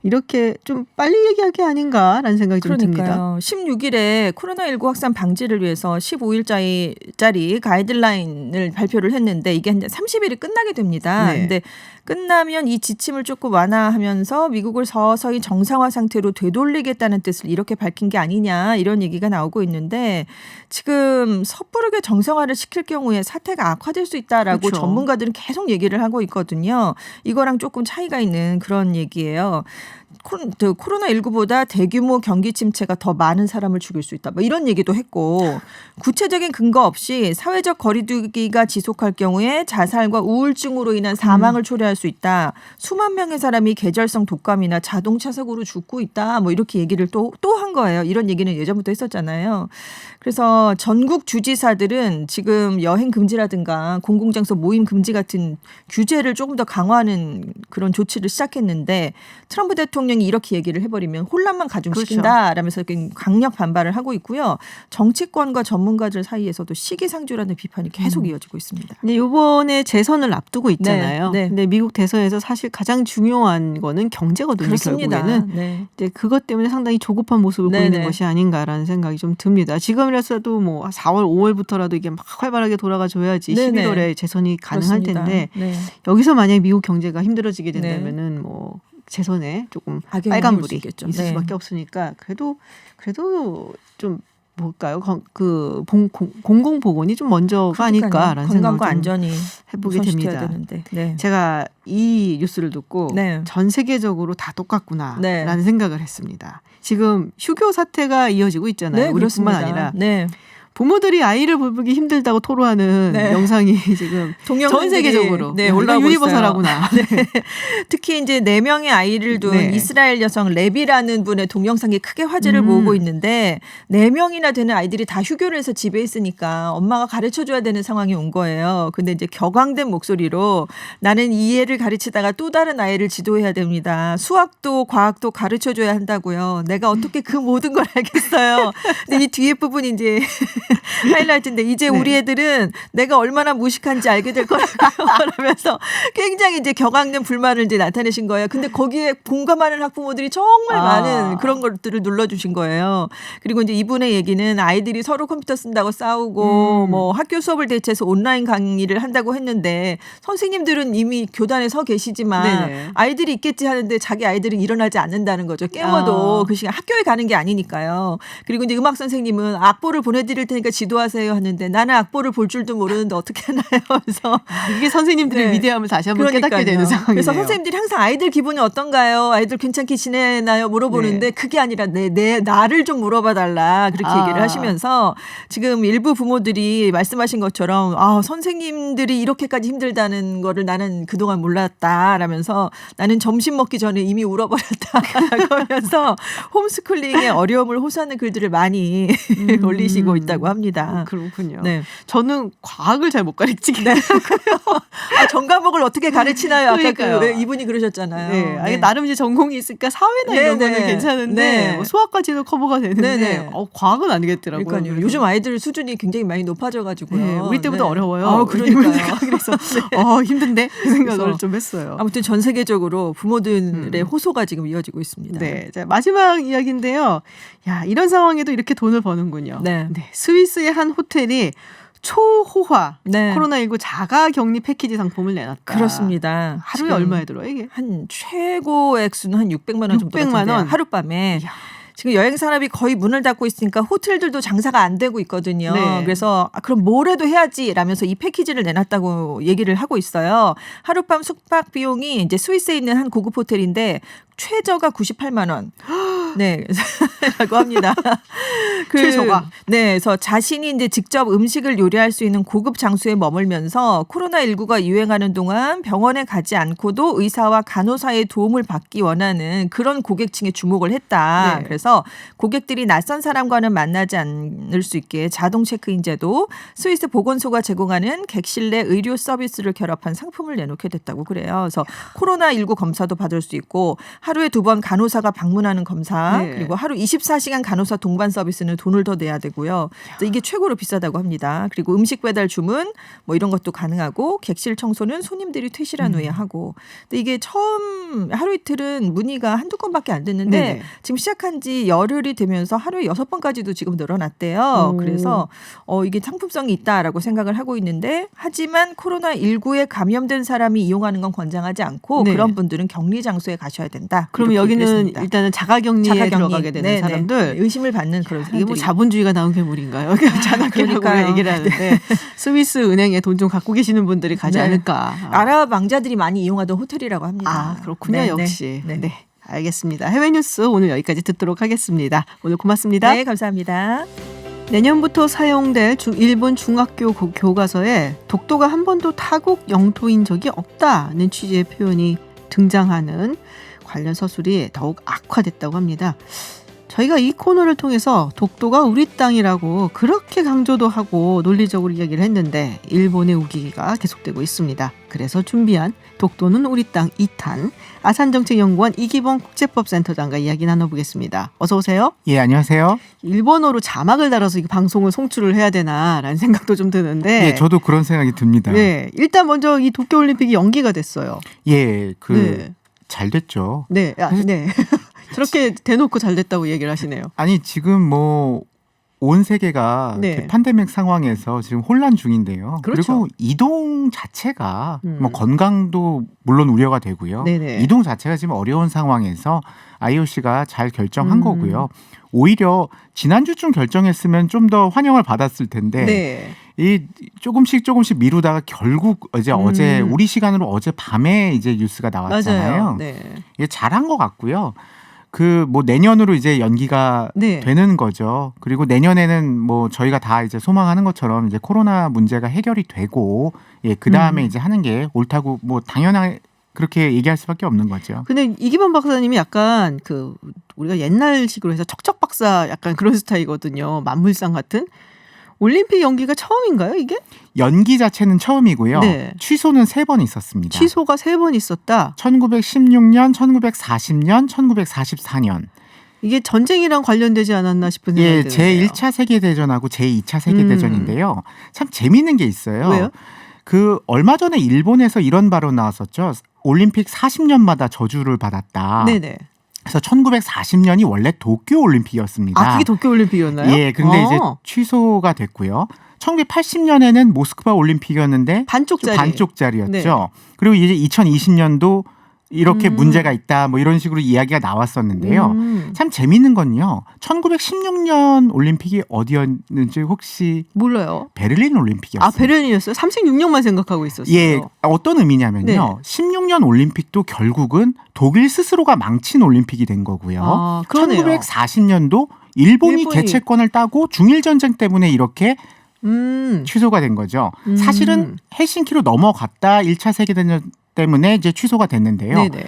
이렇게 좀 빨리 얘기할 게 아닌가라는 생각이 좀 듭니다. 그러니까요. 16일에 코로나19 확산 방지를 위해서 15일짜리 가이드라인을 발표를 했는데 이게 30일이 끝나게 됩니다. 네. 근데 끝나면 이 지침을 조금 완화하면서 미국을 서서히 정상화 상태로 되돌리겠다는 뜻을 이렇게 밝힌 게 아니냐 이런 얘기가 나오고 있는데, 지금 섣부르게 정상화를 시킬 경우에 사태가 악화될 수 있다라고 그렇죠. 전문가들은 계속 얘기를 하고 있거든요. 이거랑 조금 차이가 있는 그런 얘기예요. 코로나19보다 대규모 경기 침체가 더 많은 사람을 죽일 수 있다. 뭐 이런 얘기도 했고, 구체적인 근거 없이 사회적 거리두기가 지속할 경우에 자살과 우울증으로 인한 사망을 초래할 수 있다. 수만 명의 사람이 계절성 독감이나 자동차 사고로 죽고 있다. 뭐 이렇게 얘기를 또 한 거예요. 이런 얘기는 예전부터 했었잖아요. 그래서 전국 주지사들은 지금 여행 금지라든가 공공장소 모임 금지 같은 규제를 조금 더 강화하는 그런 조치를 시작했는데, 트럼프 대통령이 이렇게 얘기를 해버리면 혼란만 가중시킨다라면서 강력 반발을 하고 있고요. 정치권과 전문가들 사이에서도 시기상조라는 비판이 계속 이어지고 있습니다. 근데 이번에 재선을 앞두고 있잖아요. 네. 근데 미국 대선에서 사실 가장 중요한 거는 경제거든요. 그렇습니다. 결국에는. 네. 이제 그것 때문에 상당히 조급한 모습을 네네. 보이는 것이 아닌가라는 생각이 좀 듭니다. 지금이라서도 뭐 4월, 5월부터라도 이게 막 활발하게 돌아가 줘야지 네네. 11월에 재선이 가능할 그렇습니다. 텐데 네. 여기서 만약에 미국 경제가 힘들어지게 된다면은 뭐 재선에 조금 악영향이 빨간불이 올 수 있겠죠. 있을 네. 수밖에 없으니까 그래도 좀 뭘까요? 공공보건이 좀 먼저가 아닐까라는 생각을 건강과 안전이 해보게 우선시켜야 됩니다. 되는데. 네. 제가 이 뉴스를 듣고 네. 전 세계적으로 다 똑같구나라는 네. 생각을 했습니다. 지금 휴교 사태가 이어지고 있잖아요. 네, 우리뿐만 그렇습니다. 아니라 네. 부모들이 아이를 돌보기 힘들다고 토로하는 네. 영상이 지금 전 세계적으로 네, 올라오고 유니버설하구나. 있어요. 네. 특히 이제 4명의 아이를 둔 네. 이스라엘 여성 레비라는 분의 동영상이 크게 화제를 모으고 있는데 4명이나 되는 아이들이 다 휴교를 해서 집에 있으니까 엄마가 가르쳐줘야 되는 상황이 온 거예요. 근데 이제 격앙된 목소리로 나는 이 애를 가르치다가 또 다른 아이를 지도해야 됩니다. 수학도 과학도 가르쳐줘야 한다고요. 내가 어떻게 그 모든 걸 알겠어요. 근데 이 뒤에 부분이 이제 하이라이트인데 이제 네. 우리 애들은 내가 얼마나 무식한지 알게 될 거라고요. 그러면서 굉장히 이제 격앙된 불만을 이제 나타내신 거예요. 근데 거기에 공감하는 학부모들이 정말 많은 그런 것들을 눌러주신 거예요. 그리고 이제 이분의 얘기는 아이들이 서로 컴퓨터 쓴다고 싸우고 뭐 학교 수업을 대체해서 온라인 강의를 한다고 했는데 선생님들은 이미 교단에 서 계시지만 네네. 아이들이 있겠지 하는데 자기 아이들은 일어나지 않는다는 거죠. 깨워도 그 시간 학교에 가는 게 아니니까요. 그리고 이제 음악 선생님은 악보를 보내드릴 테니까 지도하세요 하는데 나는 악보를 볼 줄도 모르는데 어떻게 하나요? 그래서 이게 선생님들의 네. 위대함을 다시 한번 깨닫게 되는 상황이네요. 그래서 선생님들이 항상 아이들 기분이 어떤가요? 아이들 괜찮게 지내나요? 물어보는데 네. 그게 아니라 나를 좀 물어봐 달라 그렇게 얘기를 하시면서 지금 일부 부모들이 말씀하신 것처럼 선생님들이 이렇게까지 힘들다는 거를 나는 그동안 몰랐다라면서 나는 점심 먹기 전에 이미 울어버렸다 그러면서 홈스쿨링의 어려움을 호소하는 글들을 많이 올리시고 있다고 합니다. 그렇군요. 네. 저는 과학을 잘 못 가르치게 네. 전 과목을 어떻게 가르치나요? 아까 그러니까요. 이분이 그러셨잖아요. 네. 아니, 나름 이제 전공이 있으니까 사회나 이런 네, 거는 네. 괜찮은데 네. 뭐 수학까지도 커버가 되는데 네, 네. 과학은 아니겠더라고요. 그러니까요. 그래서. 요즘 아이들 수준이 굉장히 많이 높아져가지고요. 네, 우리 때보다 네. 어려워요. 그러니까요. 그래서 힘든데 그 생각을 그래서 좀 했어요. 아무튼 전 세계적으로 부모들의 호소가 지금 이어지고 있습니다. 네, 자, 마지막 이야기인데요. 야, 이런 상황에도 이렇게 돈을 버는군요. 네. 스위스의 한 호텔이 초호화 네. 코로나19 자가격리 패키지 상품을 내놨다. 그렇습니다. 하루에 지금 얼마에 들어요 이게? 한 최고 액수는 한 600만 원 정도 600만 같은데 원? 하룻밤에. 이야. 지금 여행 산업이 거의 문을 닫고 있으니까 호텔들도 장사가 안 되고 있거든요. 네. 그래서 그럼 뭐라도 해야지라면서 이 패키지를 내놨다고 얘기를 하고 있어요. 하룻밤 숙박 비용이 이제 스위스에 있는 한 고급 호텔인데 최저가 98만 원. 네, 라고 합니다. 최저가. 네, 그래서 자신이 이제 직접 음식을 요리할 수 있는 고급 장소에 머물면서 코로나19가 유행하는 동안 병원에 가지 않고도 의사와 간호사의 도움을 받기 원하는 그런 고객층에 주목을 했다. 네. 그래서 고객들이 낯선 사람과는 만나지 않을 수 있게 자동 체크인 제도, 스위스 보건소가 제공하는 객실 내 의료 서비스를 결합한 상품을 내놓게 됐다고 그래요. 그래서 코로나19 검사도 받을 수 있고 하루에 2번 간호사가 방문하는 검사 네. 그리고 하루 24시간 간호사 동반 서비스는 돈을 더 내야 되고요. 그래서 이게 최고로 비싸다고 합니다. 그리고 음식 배달 주문 뭐 이런 것도 가능하고 객실 청소는 손님들이 퇴실한 후에 하고. 근데 이게 처음 하루 이틀은 문의가 한두 건밖에 안 됐는데 네네. 지금 시작한 지 열흘이 되면서 하루에 6번까지도 지금 늘어났대요. 그래서 이게 상품성이 있다라고 생각을 하고 있는데 하지만 코로나19에 감염된 사람이 이용하는 건 권장하지 않고 네. 그런 분들은 격리 장소에 가셔야 된다. 그러면 이렇게 얘기를 여기는 했습니다. 일단은 자가격리에 들어가게 되는 네네. 사람들 의심을 받는 그런 사람들이 이게 뭐 자본주의가 나온 괴물인가요? 자가격리라고 그러니까요. 얘기를 하는데 스위스 은행에 돈 좀 갖고 계시는 분들이 가지 네. 않을까. 아랍 왕자들이 많이 이용하던 호텔이라고 합니다. 아, 그렇군요. 네, 역시. 네. 네. 알겠습니다. 해외 뉴스 오늘 여기까지 듣도록 하겠습니다. 오늘 고맙습니다. 네, 감사합니다. 내년부터 사용될 일본 중학교 교과서에 독도가 한 번도 타국 영토인 적이 없다는 취지의 표현이 등장하는 관련 서술이 더욱 악화됐다고 합니다. 저희가 이 코너를 통해서 독도가 우리 땅이라고 그렇게 강조도 하고 논리적으로 이야기를 했는데 일본의 우기기가 계속되고 있습니다. 그래서 준비한 독도는 우리 땅 2탄 아산정책연구원 이기범 국제법센터장과 이야기 나눠보겠습니다. 어서 오세요. 예, 안녕하세요. 일본어로 자막을 달아서 이 방송을 송출을 해야 되나라는 생각도 좀 드는데. 예, 저도 그런 생각이 듭니다. 네, 일단 먼저 이 도쿄올림픽이 연기가 됐어요. 예, 네. 잘 됐죠. 네, 네. 저렇게 대놓고 잘 됐다고 얘기를 하시네요. 아니 지금 뭐 온 세계가 네. 팬데믹 상황에서 지금 혼란 중인데요. 그렇죠. 그리고 이동 자체가 뭐 음. 건강도 물론 우려가 되고요. 네네. 이동 자체가 지금 어려운 상황에서 IOC가 잘 결정한 거고요. 오히려 지난주쯤 결정했으면 좀 더 환영을 받았을 텐데 네. 이 조금씩 미루다가 결국 어제 우리 시간으로 어제 밤에 이제 뉴스가 나왔잖아요. 맞아요. 네. 이게 잘한 것 같고요. 그 뭐 내년으로 이제 연기가 네. 되는 거죠. 그리고 내년에는 뭐 저희가 다 이제 소망하는 것처럼 이제 코로나 문제가 해결이 되고 그 다음에 이제 하는 게 옳다고 뭐 당연한 그렇게 얘기할 수밖에 없는 거죠. 근데 이기범 박사님이 약간 그 우리가 옛날식으로 해서 척척 박사 약간 그런 스타일이거든요. 만물상 같은. 올림픽 연기가 처음인가요, 이게? 연기 자체는 처음이고요. 네. 취소는 3번 있었습니다. 취소가 3번 있었다. 1916년, 1940년, 1944년. 이게 전쟁이랑 관련되지 않았나 싶은 생각이 예, 드는데요. 제1차 세계대전하고 제2차 세계대전인데요. 참 재미있는 게 있어요. 왜요? 그 얼마 전에 일본에서 이런 발언 나왔었죠. 올림픽 40년마다 저주를 받았다. 네네. 그래서 1940년이 원래 도쿄 올림픽이었습니다. 아, 그게 도쿄올림픽이었나요? 예, 근데 이제 취소가 됐고요. 1980년에는 모스크바 올림픽이었는데 반쪽짜리. 반쪽짜리였죠. 네. 그리고 이제 2020년도 이렇게 문제가 있다 뭐 이런 식으로 이야기가 나왔었는데요. 참 재밌는 건요. 1916년 올림픽이 어디였는지 혹시 몰라요. 베를린 올림픽이었어요. 아, 베를린이었어요? 36년만 생각하고 있었어요. 예, 어떤 의미냐면요. 네. 16년 올림픽도 결국은 독일 스스로가 망친 올림픽이 된 거고요. 아, 그러네요. 1940년도 일본이 개최권을 따고 중일 전쟁 때문에 이렇게 취소가 된 거죠. 사실은 헬싱키로 넘어갔다 1차 세계대전 때문에 이제 취소가 됐는데요. 네네.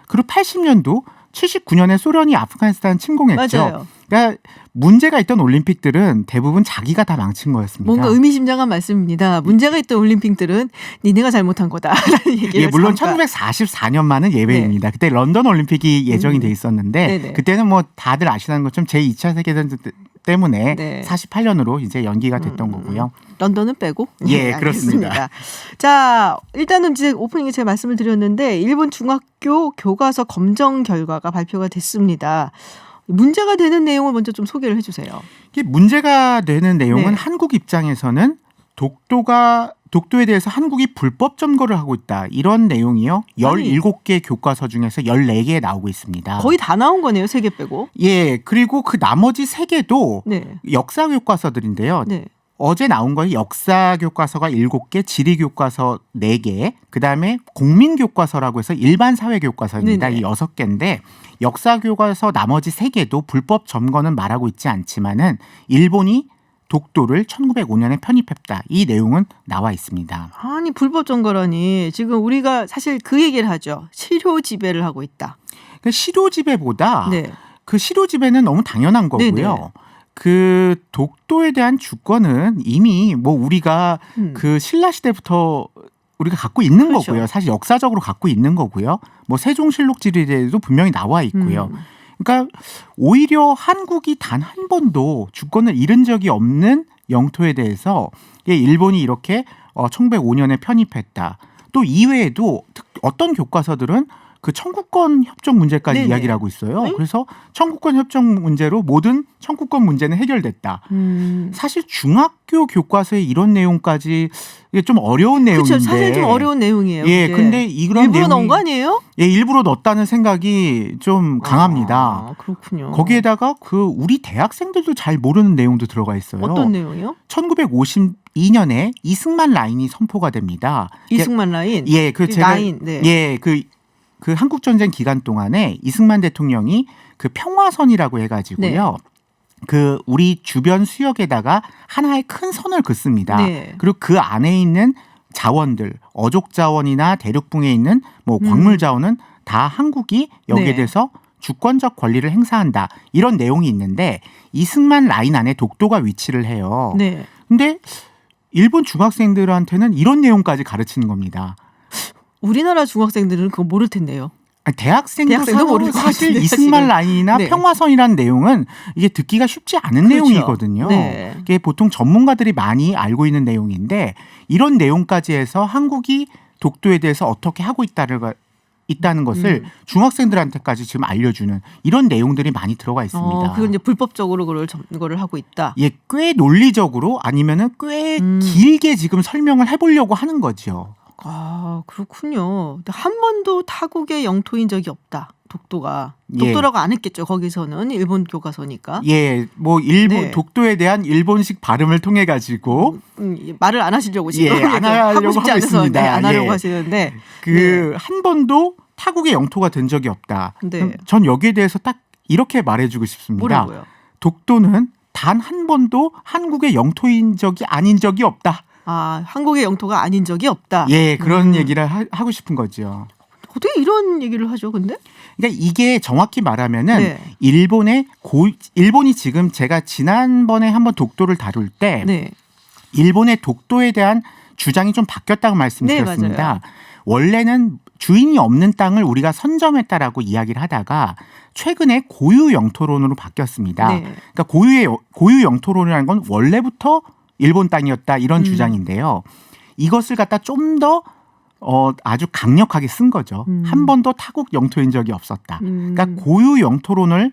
그리고 80년도 79년에 소련이 아프가니스탄 침공했죠. 맞아요. 그러니까 문제가 있던 올림픽들은 대부분 자기가 다 망친 거였습니다. 뭔가 의미심장한 말씀입니다. 문제가 있던 올림픽들은 니네가 잘못한 거다라는 얘기를 예, 물론 잠깐. 1944년만은 예외입니다. 그때 런던 올림픽이 예정이 돼 있었는데 네네. 그때는 뭐 다들 아시는 것처럼 제2차 세계대전 때문에 네. 48년으로 이제 연기가 됐던 거고요. 런던은 빼고? 예, 네, 그렇습니다. 알겠습니다. 자, 일단은 이제 오프닝에 제가 말씀을 드렸는데 일본 중학교 교과서 검정 결과가 발표가 됐습니다. 문제가 되는 내용을 먼저 좀 소개를 해주세요. 이게 문제가 되는 내용은 네. 한국 입장에서는 독도에 대해서 한국이 불법 점거를 하고 있다. 이런 내용이요. 17개 교과서 중에서 14개에 나오고 있습니다. 거의 다 나온 거네요. 3개 빼고. 예, 그리고 그 나머지 3개도 네. 역사 교과서들인데요. 네. 어제 나온 건 역사 교과서가 7개, 지리 교과서 4개, 그다음에 국민 교과서라고 해서 일반 사회 교과서입니다. 네네. 이 6개인데 역사 교과서 나머지 3개도 불법 점거는 말하고 있지 않지만은 일본이 독도를 1905년에 편입했다. 이 내용은 나와 있습니다. 아니 불법 점거라니 지금 우리가 사실 그 얘기를 하죠. 실효 지배를 하고 있다. 그 실효 지배보다 네. 그 실효 지배는 너무 당연한 거고요. 네네. 그 독도에 대한 주권은 이미 뭐 우리가 그 신라 시대부터 우리가 갖고 있는 그렇죠. 거고요. 사실 역사적으로 갖고 있는 거고요. 뭐 세종실록지리에도 분명히 나와 있고요. 그러니까 오히려 한국이 단 한 번도 주권을 잃은 적이 없는 영토에 대해서 일본이 이렇게 1905년에 편입했다. 또 이외에도 어떤 교과서들은 그 청구권 협정 문제까지 네네. 이야기를 하고 있어요. 네? 그래서 청구권 협정 문제로 모든 청구권 문제는 해결됐다. 사실 중학교 교과서에 이런 내용까지 이게 좀 어려운 내용인데. 그렇죠. 사실 좀 어려운 내용이에요. 예, 그게. 근데 이런 일부러 내용이 넣은 거 아니에요? 예, 일부러 넣었다는 생각이 좀 강합니다. 아, 그렇군요. 거기에다가 그 우리 대학생들도 잘 모르는 내용도 들어가 있어요. 어떤 내용이요? 1952년에 이승만 라인이 선포가 됩니다. 이승만 라인. 예, 그 제가 라인. 네. 예, 그 한국 전쟁 기간 동안에 이승만 대통령이 그 평화선이라고 해가지고요. 네. 그 우리 주변 수역에다가 하나의 큰 선을 긋습니다. 네. 그리고 그 안에 있는 자원들, 어족 자원이나 대륙붕에 있는 뭐 광물 자원은 다 한국이 여기에 네. 대해서 주권적 권리를 행사한다. 이런 내용이 있는데 이승만 라인 안에 독도가 위치를 해요. 네. 근데 일본 중학생들한테는 이런 내용까지 가르치는 겁니다. 우리나라 중학생들은 그거 모를 텐데요. 대학생도 모를 것 사실 같은데, 이승만 사실은. 라인이나 네. 평화선이라는 내용은 이게 듣기가 쉽지 않은 그렇죠. 내용이거든요. 네. 이게 보통 전문가들이 많이 알고 있는 내용인데 이런 내용까지 해서 한국이 독도에 대해서 어떻게 하고 있다를 있다는 것을 중학생들한테까지 지금 알려주는 이런 내용들이 많이 들어가 있습니다. 그건 이제 불법적으로 그걸 하고 있다. 예, 꽤 논리적으로 아니면은 꽤 길게 지금 설명을 해보려고 하는 거죠. 아, 그렇군요. 한 번도 타국의 영토인 적이 없다. 독도가. 예. 독도라고 안 했겠죠. 거기서는 일본 교과서니까. 예, 뭐 일본 네. 독도에 대한 일본식 발음을 통해 가지고 말을 안 하시려고 예, 안 하려고 싶지 하고 않아서 있습니다. 네, 안 하려고 예. 하시는데 한 번도 타국의 영토가 된 적이 없다. 네. 전 여기에 대해서 딱 이렇게 말해주고 싶습니다. 뭐라고요? 독도는 단 한 번도 한국의 영토인 적이 아닌 적이 없다. 아, 한국의 영토가 아닌 적이 없다. 예, 그런 얘기를 하고 싶은 거죠. 어떻게 이런 얘기를 하죠, 근데? 그러니까 이게 정확히 말하면은 네. 일본이 지금 제가 지난번에 한번 독도를 다룰 때 네. 일본의 독도에 대한 주장이 좀 바뀌었다고 말씀드렸습니다. 맞아요. 원래는 주인이 없는 땅을 우리가 선점했다라고 이야기를 하다가 최근에 고유 영토론으로 바뀌었습니다. 네. 그러니까 고유 영토론이라는 건 원래부터 일본 땅이었다 이런 주장인데요. 이것을 갖다 좀 더 아주 강력하게 쓴 거죠. 한 번도 타국 영토인 적이 없었다. 그러니까 고유 영토론을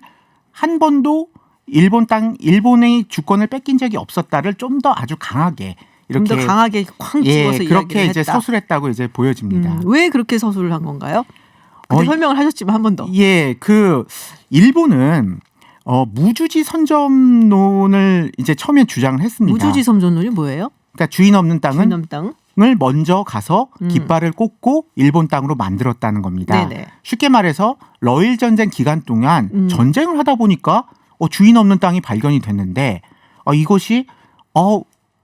한 번도 일본의 주권을 뺏긴 적이 없었다를 좀 더 아주 강하게 좀 이렇게 더 강하게 쾅 집어서 그렇게 이야기를 이제 했다. 서술했다고 이제 보여집니다. 왜 그렇게 서술을 한 건가요? 근데 설명을 하셨지만 한 번 더. 예, 일본은 무주지 선점론을 이제 처음에 주장을 했습니다. 무주지 선점론이 뭐예요? 그러니까 주인 없는 땅은 주인 없는 땅. 을 먼저 가서 깃발을 꽂고 일본 땅으로 만들었다는 겁니다. 네네. 쉽게 말해서 러일 전쟁 기간 동안 전쟁을 하다 보니까 주인 없는 땅이 발견이 됐는데 이것이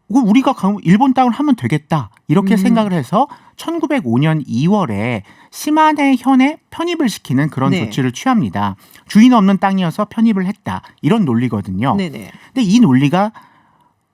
우리가 일본 땅을 하면 되겠다 이렇게 생각을 해서 1905년 2월에 시마네 현에 편입을 시키는 그런 네. 조치를 취합니다. 주인 없는 땅이어서 편입을 했다 이런 논리거든요. 네네. 근데 이 논리가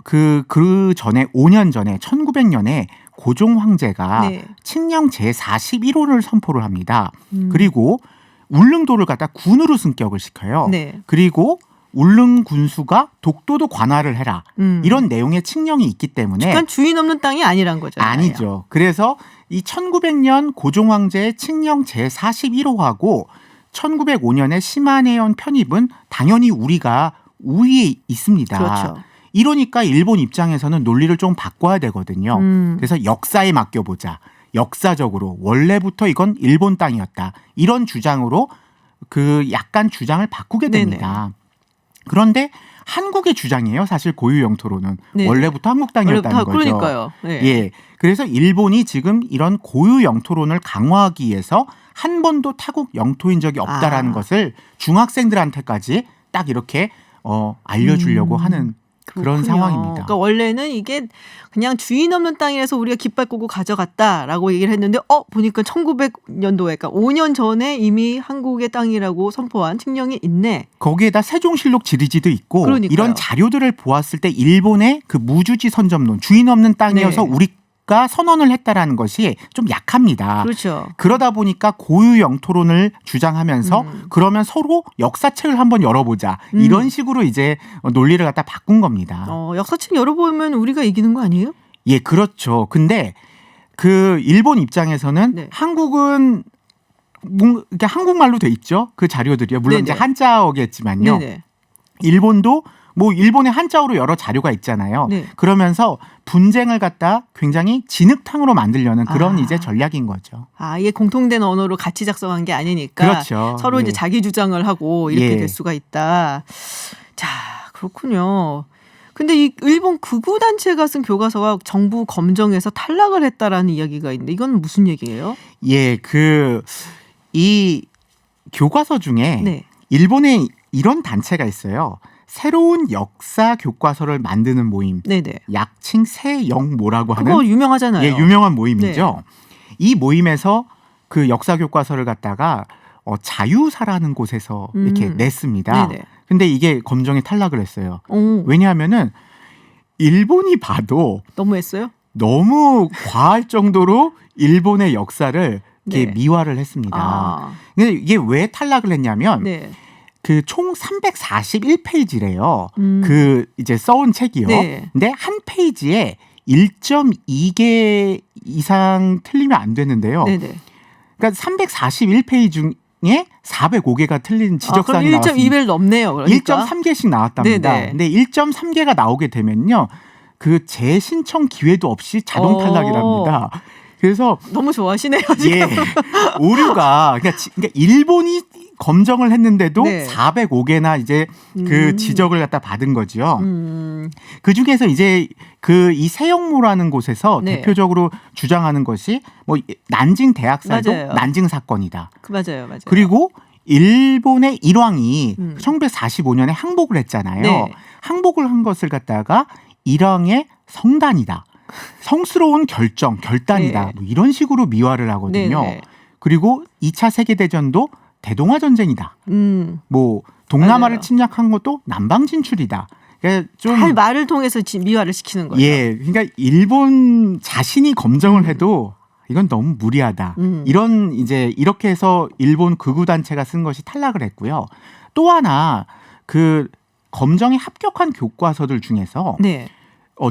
그 전에 5년 전에 1900년에 고종 황제가 네. 칙령 제41호를 선포를 합니다. 그리고 울릉도를 갖다 군으로 승격을 시켜요. 네. 그리고 울릉 군수가 독도도 관할을 해라. 이런 내용의 칙령이 있기 때문에 그러니까 주인 없는 땅이 아니란 거잖아요. 아니죠. 그래서 이 1900년 고종 황제의 칙령 제41호하고 1905년의 시마네현 편입은 당연히 우리가 우위에 있습니다. 그렇죠. 이러니까 일본 입장에서는 논리를 좀 바꿔야 되거든요. 그래서 역사에 맡겨보자. 역사적으로 원래부터 이건 일본 땅이었다. 이런 주장으로 약간 주장을 바꾸게 됩니다. 네네. 그런데 한국의 주장이에요. 사실 고유 영토로는 네. 원래부터 한국 땅이었다는 거죠. 그러니까요. 네. 예. 그래서 일본이 지금 이런 고유 영토론을 강화하기 위해서 한 번도 타국 영토인 적이 없다라는 것을 중학생들한테까지 딱 이렇게 알려주려고 하는 그런 그렇군요. 상황입니다. 그러니까 원래는 이게 그냥 주인 없는 땅이라서 우리가 깃발 꽂고 가져갔다라고 얘기를 했는데 보니까 1900년도에 그러니까 5년 전에 이미 한국의 땅이라고 선포한 칙령이 있네. 거기에다 세종실록 지리지도 있고 그러니까요. 이런 자료들을 보았을 때 일본의 그 무주지 선점론 주인 없는 땅이어서 네. 우리가 선언을 했다라는 것이 좀 약합니다. 그렇죠. 그러다 보니까 고유 영토론을 주장하면서 그러면 서로 역사책을 한번 열어보자 이런 식으로 이제 논리를 갖다 바꾼 겁니다. 역사책 열어보면 우리가 이기는 거 아니에요? 예, 그렇죠. 근데 일본 입장에서는 네. 한국은 이렇게 한국말로 돼 있죠. 그 자료들이요. 물론 네네. 이제 한자어겠지만요. 네네. 일본도 일본의 한자어로 여러 자료가 있잖아요. 네. 그러면서 분쟁을 갖다 굉장히 진흙탕으로 만들려는 그런 이제 전략인 거죠. 이게 공통된 언어로 같이 작성한 게 아니니까 그렇죠. 서로 예. 이제 자기 주장을 하고 이렇게 예. 될 수가 있다. 자, 그렇군요. 근데 이 일본 극우 단체가 쓴 교과서가 정부 검정에서 탈락을 했다라는 이야기가 있는데 이건 무슨 얘기예요? 예, 이 교과서 중에 네. 일본에 이런 단체가 있어요. 새로운 역사 교과서를 만드는 모임. 네네. 약칭 새영모라고 하는 그거 유명하잖아요. 예, 유명한 모임이죠. 이 모임에서 그 역사 교과서를 갖다가 자유사라는 곳에서 이렇게 냈습니다. 네네. 근데 이게 검정에 탈락을 했어요. 오, 왜냐하면은 일본이 봐도 너무했어요? 너무 과할 정도로 일본의 역사를 이렇게 네. 미화를 했습니다. 근데 이게 왜 탈락을 했냐면 네. 총 341페이지래요. 음. 이제 써온 책이요. 네. 근데 한 페이지에 1.2개 이상 틀리면 안 되는데요. 네네. 그러니까 341페이지 중에 405개가 틀린 지적사항이 그럼 나왔습니다. 1.2배를 넘네요. 그러니까. 1.3개씩 나왔답니다. 네네. 근데 1.3개가 나오게 되면요. 그 재신청 기회도 없이 자동 탈락이랍니다. 그래서 너무 좋아하시네요. 지금. 예, 오류가 그러니까 일본이 검정을 했는데도 네. 405개나 이제 그 지적을 갖다 받은 거죠. 음. 그 중에서 이제 그 이 세영무라는 곳에서 네. 대표적으로 주장하는 것이 뭐 난징 대학살도 맞아요. 난징 사건이다. 맞아요. 맞아요. 그리고 일본의 일왕이 음. 1945년에 항복을 했잖아요. 네. 항복을 한 것을 갖다가 일왕의 성단이다. 성스러운 결단이다. 네. 뭐 이런 식으로 미화를 하거든요. 네네. 그리고 2차 세계대전도 대동아 전쟁이다. 뭐 동남아를 맞아요. 침략한 것도 남방 진출이다. 그러니까 좀 잘 말을 통해서 미화를 시키는 거죠. 예, 그러니까 일본 자신이 검정을 해도 이건 너무 무리하다. 이런 이제 이렇게 해서 일본 극우 단체가 쓴 것이 탈락을 했고요. 또 하나 그 검정에 합격한 교과서들 중에서 네.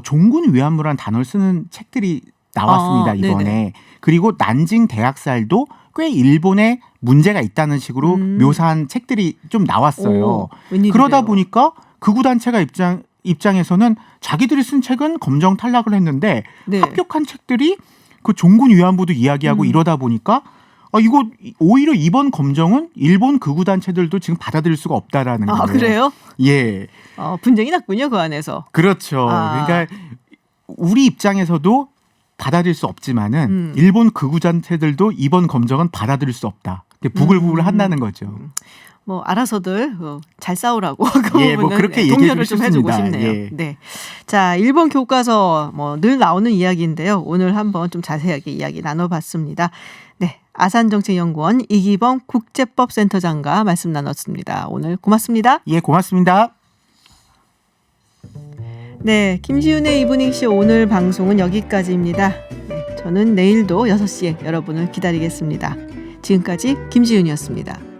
종군 위안부라는 단어를 쓰는 책들이 나왔습니다. 이번에. 네네. 그리고 난징 대학살도 꽤 일본에 문제가 있다는 식으로 묘사한 책들이 좀 나왔어요. 웬일이래요. 그러다 보니까 극우 단체가 입장에서는 자기들이 쓴 책은 검정 탈락을 했는데 네. 합격한 책들이 그 종군 위안부도 이야기하고 이러다 보니까 이거 오히려 이번 검정은 일본 극우 단체들도 지금 받아들일 수가 없다라는 거예요. 그래요? 예. 분쟁이 났군요, 그 안에서. 그렇죠. 그러니까 우리 입장에서도 받아들일 수 없지만은 일본 극우 단체들도 이번 검정은 받아들일 수 없다. 부글부글 한다는 거죠. 뭐 알아서들 잘 싸우라고 그 예, 뭐 부분은 그렇게 동료를 얘기해 좀 해주고 싶습니다. 싶네요. 예. 네, 자 일본 교과서 뭐 늘 나오는 이야기인데요. 오늘 한번 좀 자세하게 이야기 나눠봤습니다. 네, 아산정책연구원 이기범 국제법센터장과 말씀 나눴습니다. 오늘 고맙습니다. 예, 고맙습니다. 네, 김시윤의 이브닝쇼 오늘 방송은 여기까지입니다. 네, 저는 내일도 6시에 여러분을 기다리겠습니다. 지금까지 김시윤이었습니다.